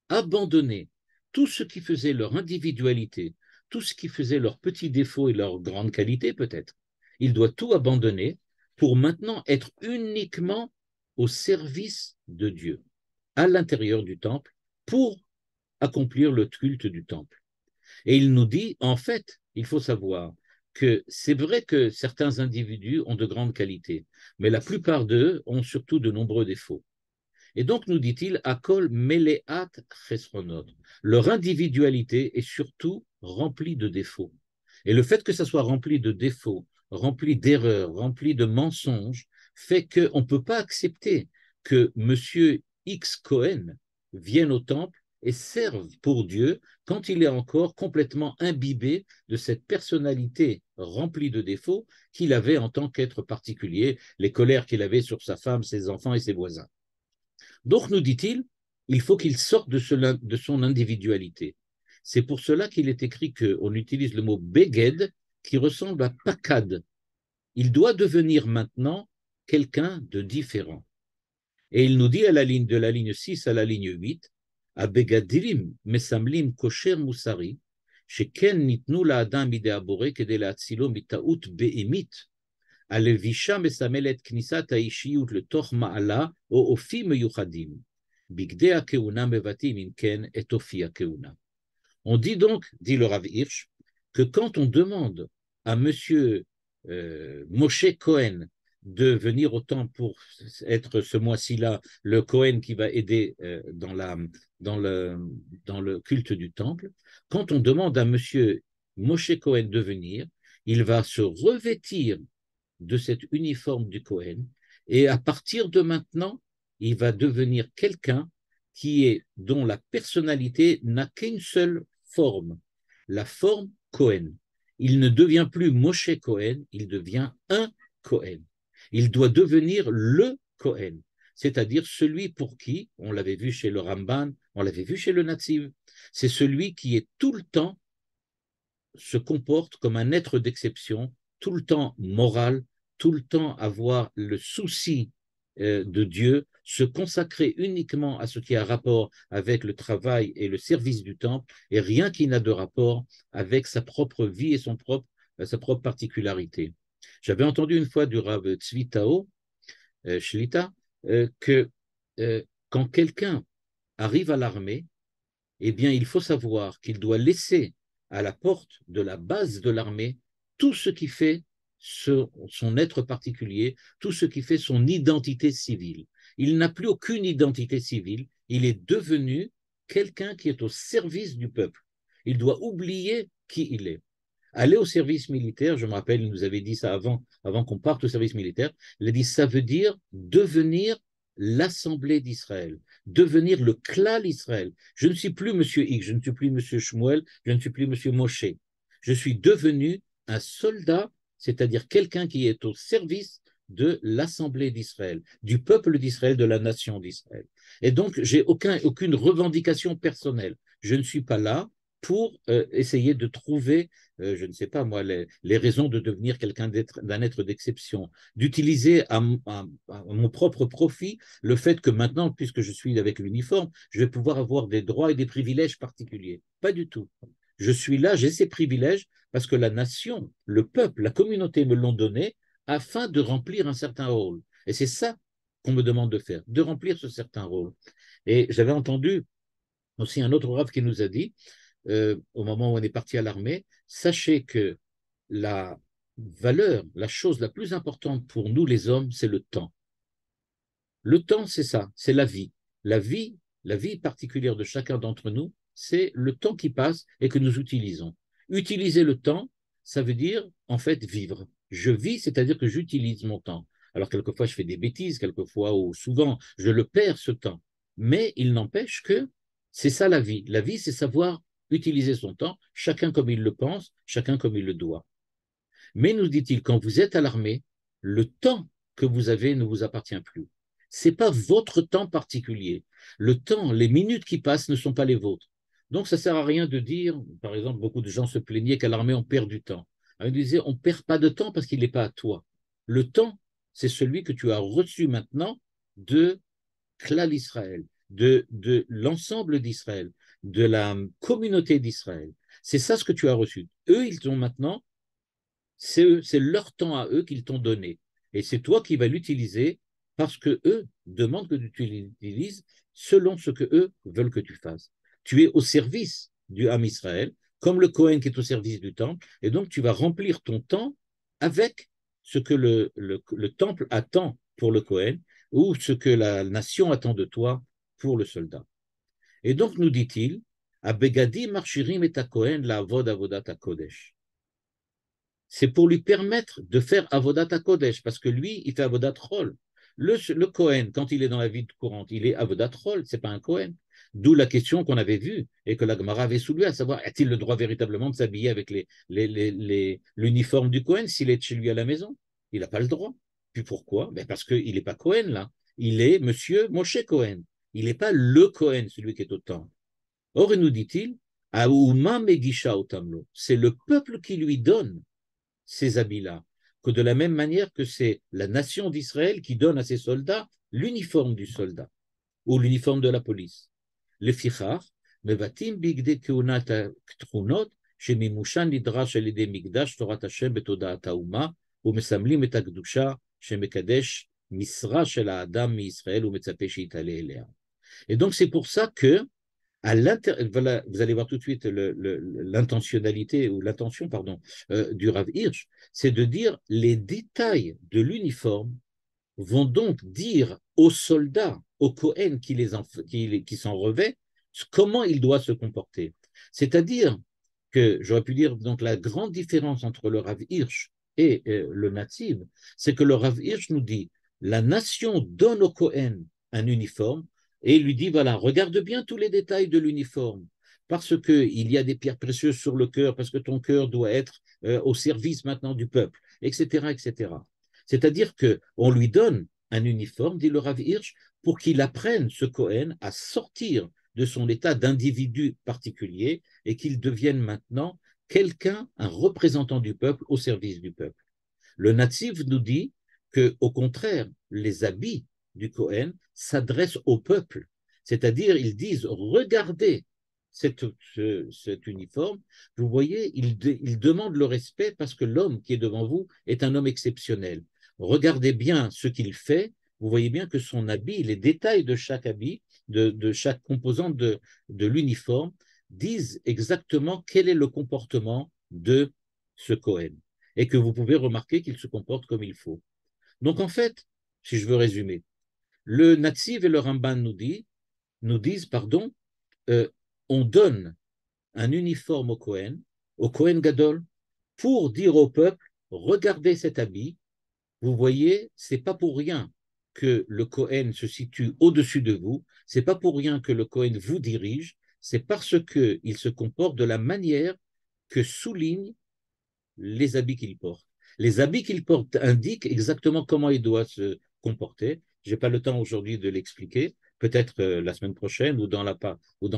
abandonner tout ce qui faisait leur individualité, tout ce qui faisait leurs petits défauts et leurs grandes qualités peut-être. Ils doivent tout abandonner pour maintenant être uniquement au service de Dieu, à l'intérieur du temple, pour accomplir le culte du temple. Et il nous dit, en fait, il faut savoir que c'est vrai que certains individus ont de grandes qualités, mais la plupart d'eux ont surtout de nombreux défauts. Et donc, nous dit-il, Akol Meleat Chesronot. Leur individualité est surtout remplie de défauts. Et le fait que ça soit rempli de défauts, rempli d'erreurs, rempli de mensonges, fait qu'on ne peut pas accepter que M. X Cohen vienne au temple et serve pour Dieu quand il est encore complètement imbibé de cette personnalité remplie de défauts qu'il avait en tant qu'être particulier, les colères qu'il avait sur sa femme, ses enfants et ses voisins. Donc, nous dit-il, il faut qu'il sorte de son individualité. C'est pour cela qu'il est écrit qu'on utilise le mot beged qui ressemble à pakad. Il doit devenir maintenant quelqu'un de différent. Et il nous dit de la ligne 6 à la ligne 8, à begadirim mesamlim kosher musari, sheken nitnu la'adam midei abore kedei la'atzilo mita'ut be'emit, הלבישה מסמלת כניסת האישיות לתוך מעלה או אופי מיוחדים. בגדי הכהונה מבטאים אם כן את אופי הכהונה. On dit donc, dit le Rav Hirsch, que quand on demande à monsieur Moshe Cohen de venir au temple pour être ce mois-ci-là le Cohen qui va aider dans le culte du temple, quand on demande à monsieur Moshe Cohen de venir, il va se revêtir de cet uniforme du Cohen, et à partir de maintenant, il va devenir quelqu'un dont la personnalité n'a qu'une seule forme, la forme Cohen. Il ne devient plus Moshe Cohen, il devient un Cohen. Il doit devenir le Cohen, c'est-à-dire celui pour qui, on l'avait vu chez le Ramban, on l'avait vu chez le Natziv, c'est celui qui est tout le temps se comporte comme un être d'exception, tout le temps moral, tout le temps avoir le souci de Dieu, se consacrer uniquement à ce qui a rapport avec le travail et le service du temple, et rien qui n'a de rapport avec sa propre vie et sa propre particularité. J'avais entendu une fois du Rav Tzvi Tao, Shlita, que quand quelqu'un arrive à l'armée, eh bien, il faut savoir qu'il doit laisser à la porte de la base de l'armée tout ce qui fait son être particulier, tout ce qui fait son identité civile. Il n'a plus aucune identité civile, il est devenu quelqu'un qui est au service du peuple. Il doit oublier qui il est. Aller au service militaire, je me rappelle, il nous avait dit ça avant qu'on parte au service militaire, il a dit ça veut dire devenir l'Assemblée d'Israël, devenir le Klal Israël. Je ne suis plus Monsieur X, je ne suis plus Monsieur Shmuel, je ne suis plus Monsieur Moshe. Je suis devenu un soldat, c'est-à-dire quelqu'un qui est au service de l'Assemblée d'Israël, du peuple d'Israël, de la nation d'Israël. Et donc, j'ai aucune revendication personnelle. Je ne suis pas là pour essayer de trouver, je ne sais pas moi, les raisons de devenir quelqu'un d'un être d'exception, d'utiliser à mon propre profit le fait que maintenant, puisque je suis avec l'uniforme, je vais pouvoir avoir des droits et des privilèges particuliers. Pas du tout. Je suis là, j'ai ces privilèges parce que la nation, le peuple, la communauté me l'ont donné afin de remplir un certain rôle. Et c'est ça qu'on me demande de faire, de remplir ce certain rôle. Et j'avais entendu aussi un autre rave qui nous a dit, au moment où on est parti à l'armée, sachez que la valeur, la chose la plus importante pour nous les hommes, c'est le temps. Le temps, c'est ça, c'est la vie. La vie, la vie particulière de chacun d'entre nous, c'est le temps qui passe et que nous utilisons. Utiliser le temps, ça veut dire en fait vivre. Je vis, c'est-à-dire que j'utilise mon temps. Alors quelquefois je fais des bêtises, quelquefois ou souvent je le perds ce temps. Mais il n'empêche que c'est ça la vie. La vie, c'est savoir utiliser son temps, chacun comme il le pense, chacun comme il le doit. Mais nous dit-il, quand vous êtes à l'armée, le temps que vous avez ne vous appartient plus. Ce n'est pas votre temps particulier. Le temps, les minutes qui passent ne sont pas les vôtres. Donc, ça ne sert à rien de dire, par exemple, beaucoup de gens se plaignaient qu'à l'armée, on perd du temps. Alors, ils disaient, on ne perd pas de temps parce qu'il n'est pas à toi. Le temps, c'est celui que tu as reçu maintenant de Klal Israël, de l'ensemble d'Israël, de la communauté d'Israël. C'est ça ce que tu as reçu. Eux, ils ont maintenant c'est leur temps à eux qu'ils t'ont donné. Et c'est toi qui vas l'utiliser parce que eux demandent que tu l'utilises selon ce que eux veulent que tu fasses. Tu es au service du Ham Israël, comme le Cohen qui est au service du temple, et donc tu vas remplir ton temps avec ce que le temple attend pour le Cohen ou ce que la nation attend de toi pour le soldat. Et donc, nous dit-il, Abegadi marchirim et à Cohen la avod avodat kodesh. C'est pour lui permettre de faire Avodat Kodesh, parce que lui, il fait Avodat Chol. Le Kohen, quand il est dans la vie courante, il est Avodat Chol, c'est pas un Kohen. D'où la question qu'on avait vue et que la Gemara avait soulevée, à savoir, a-t-il le droit véritablement de s'habiller avec l'uniforme du Kohen s'il est chez lui à la maison? Il n'a pas le droit. Puis pourquoi? Ben parce qu'il n'est pas Kohen là. Il est Monsieur Moshe Cohen. Il n'est pas le Kohen, celui qui est au temple. Or, nous dit-il, Aouma Megisha Otamlo. C'est le peuple qui lui donne ces habits-là, que de la même manière que c'est la nation d'Israël qui donne à ses soldats l'uniforme du soldat ou l'uniforme de la police. לפיכך, מבטאים בגדי כהונת התכונות שמימושן נדרש על ידי מקדש תורת השם בתודעת האומה ומסמלים את הקדושה שמקדש משרה של האדם מישראל ומצפה שיתעלה אליה. Et donc c'est pour ça que voilà, vous allez voir tout de suite l'intentionnalité ou l'intention pardon du Rav Hirsch, c'est de dire les détails de l'uniforme vont donc dire aux soldats, aux Kohen qui s'en revêt, comment il doit se comporter. C'est-à-dire que j'aurais pu dire donc la grande différence entre le Rav Hirsch et le Nativ, c'est que le Rav Hirsch nous dit la nation donne au Kohen un uniforme et il lui dit voilà, regarde bien tous les détails de l'uniforme parce qu'il y a des pierres précieuses sur le cœur, parce que ton cœur doit être au service maintenant du peuple, etc., etc. C'est-à-dire qu'on lui donne un uniforme, dit le Rav Hirsch, pour qu'il apprenne, ce Cohen, à sortir de son état d'individu particulier et qu'il devienne maintenant quelqu'un, un représentant du peuple au service du peuple. Le Nativ nous dit que, au contraire, les habits du Cohen s'adressent au peuple, c'est-à-dire ils disent regardez cet uniforme, vous voyez, il demande le respect parce que l'homme qui est devant vous est un homme exceptionnel. Regardez bien ce qu'il fait, vous voyez bien que son habit, les détails de chaque habit, de chaque composante de l'uniforme, disent exactement quel est le comportement de ce Cohen et que vous pouvez remarquer qu'il se comporte comme il faut. Donc en fait, si je veux résumer, le Nativ et le Ramban nous disent, pardon, euh, on donne un uniforme au Cohen Gadol, pour dire au peuple, regardez cet habit, vous voyez, c'est pas pour rien que le Cohen se situe au-dessus de vous, c'est pas pour rien que le Cohen vous dirige, c'est parce qu'il se comporte de la manière que soulignent les habits qu'il porte. Les habits qu'il porte indiquent exactement comment il doit se comporter. Je n'ai pas le temps aujourd'hui de l'expliquer. Peut-être la semaine prochaine ou dans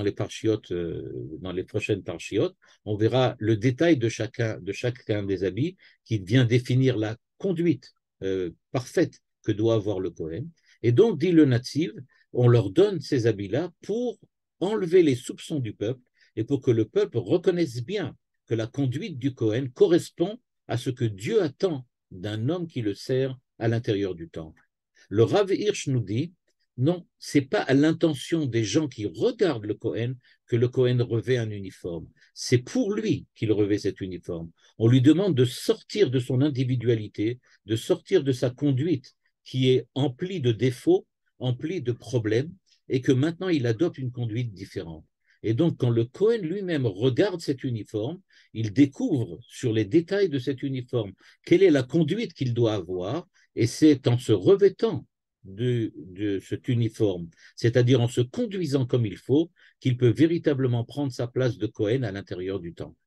les parchiotes, dans les prochaines parchiotes, on verra le détail de chacun des habits qui vient définir la conduite parfaite que doit avoir le Cohen. Et donc, dit le Nativ, on leur donne ces habits-là pour enlever les soupçons du peuple et pour que le peuple reconnaisse bien que la conduite du Cohen correspond à ce que Dieu attend d'un homme qui le sert à l'intérieur du temple. Le Rav Hirsch nous dit, non, c'est pas à l'intention des gens qui regardent le Cohen que le Cohen revêt un uniforme. C'est pour lui qu'il revêt cet uniforme. On lui demande de sortir de son individualité, de sortir de sa conduite qui est emplie de défauts, emplie de problèmes, et que maintenant il adopte une conduite différente. Et donc, quand le Cohen lui-même regarde cet uniforme, il découvre sur les détails de cet uniforme quelle est la conduite qu'il doit avoir, et c'est en se revêtant de cet uniforme, c'est-à-dire en se conduisant comme il faut, qu'il peut véritablement prendre sa place de Cohen à l'intérieur du temple.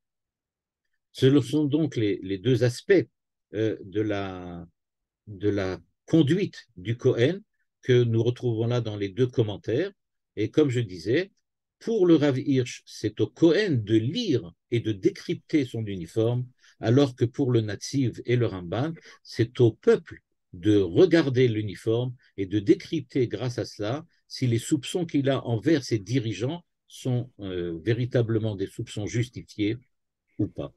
Ce sont donc les deux aspects de la conduite du Cohen que nous retrouvons là dans les deux commentaires. Et comme je disais, pour le Rav Hirsch, c'est au Cohen de lire et de décrypter son uniforme, alors que pour le Netziv et le Ramban, c'est au peuple de regarder l'uniforme et de décrypter grâce à cela si les soupçons qu'il a envers ses dirigeants sont véritablement des soupçons justifiés ou pas.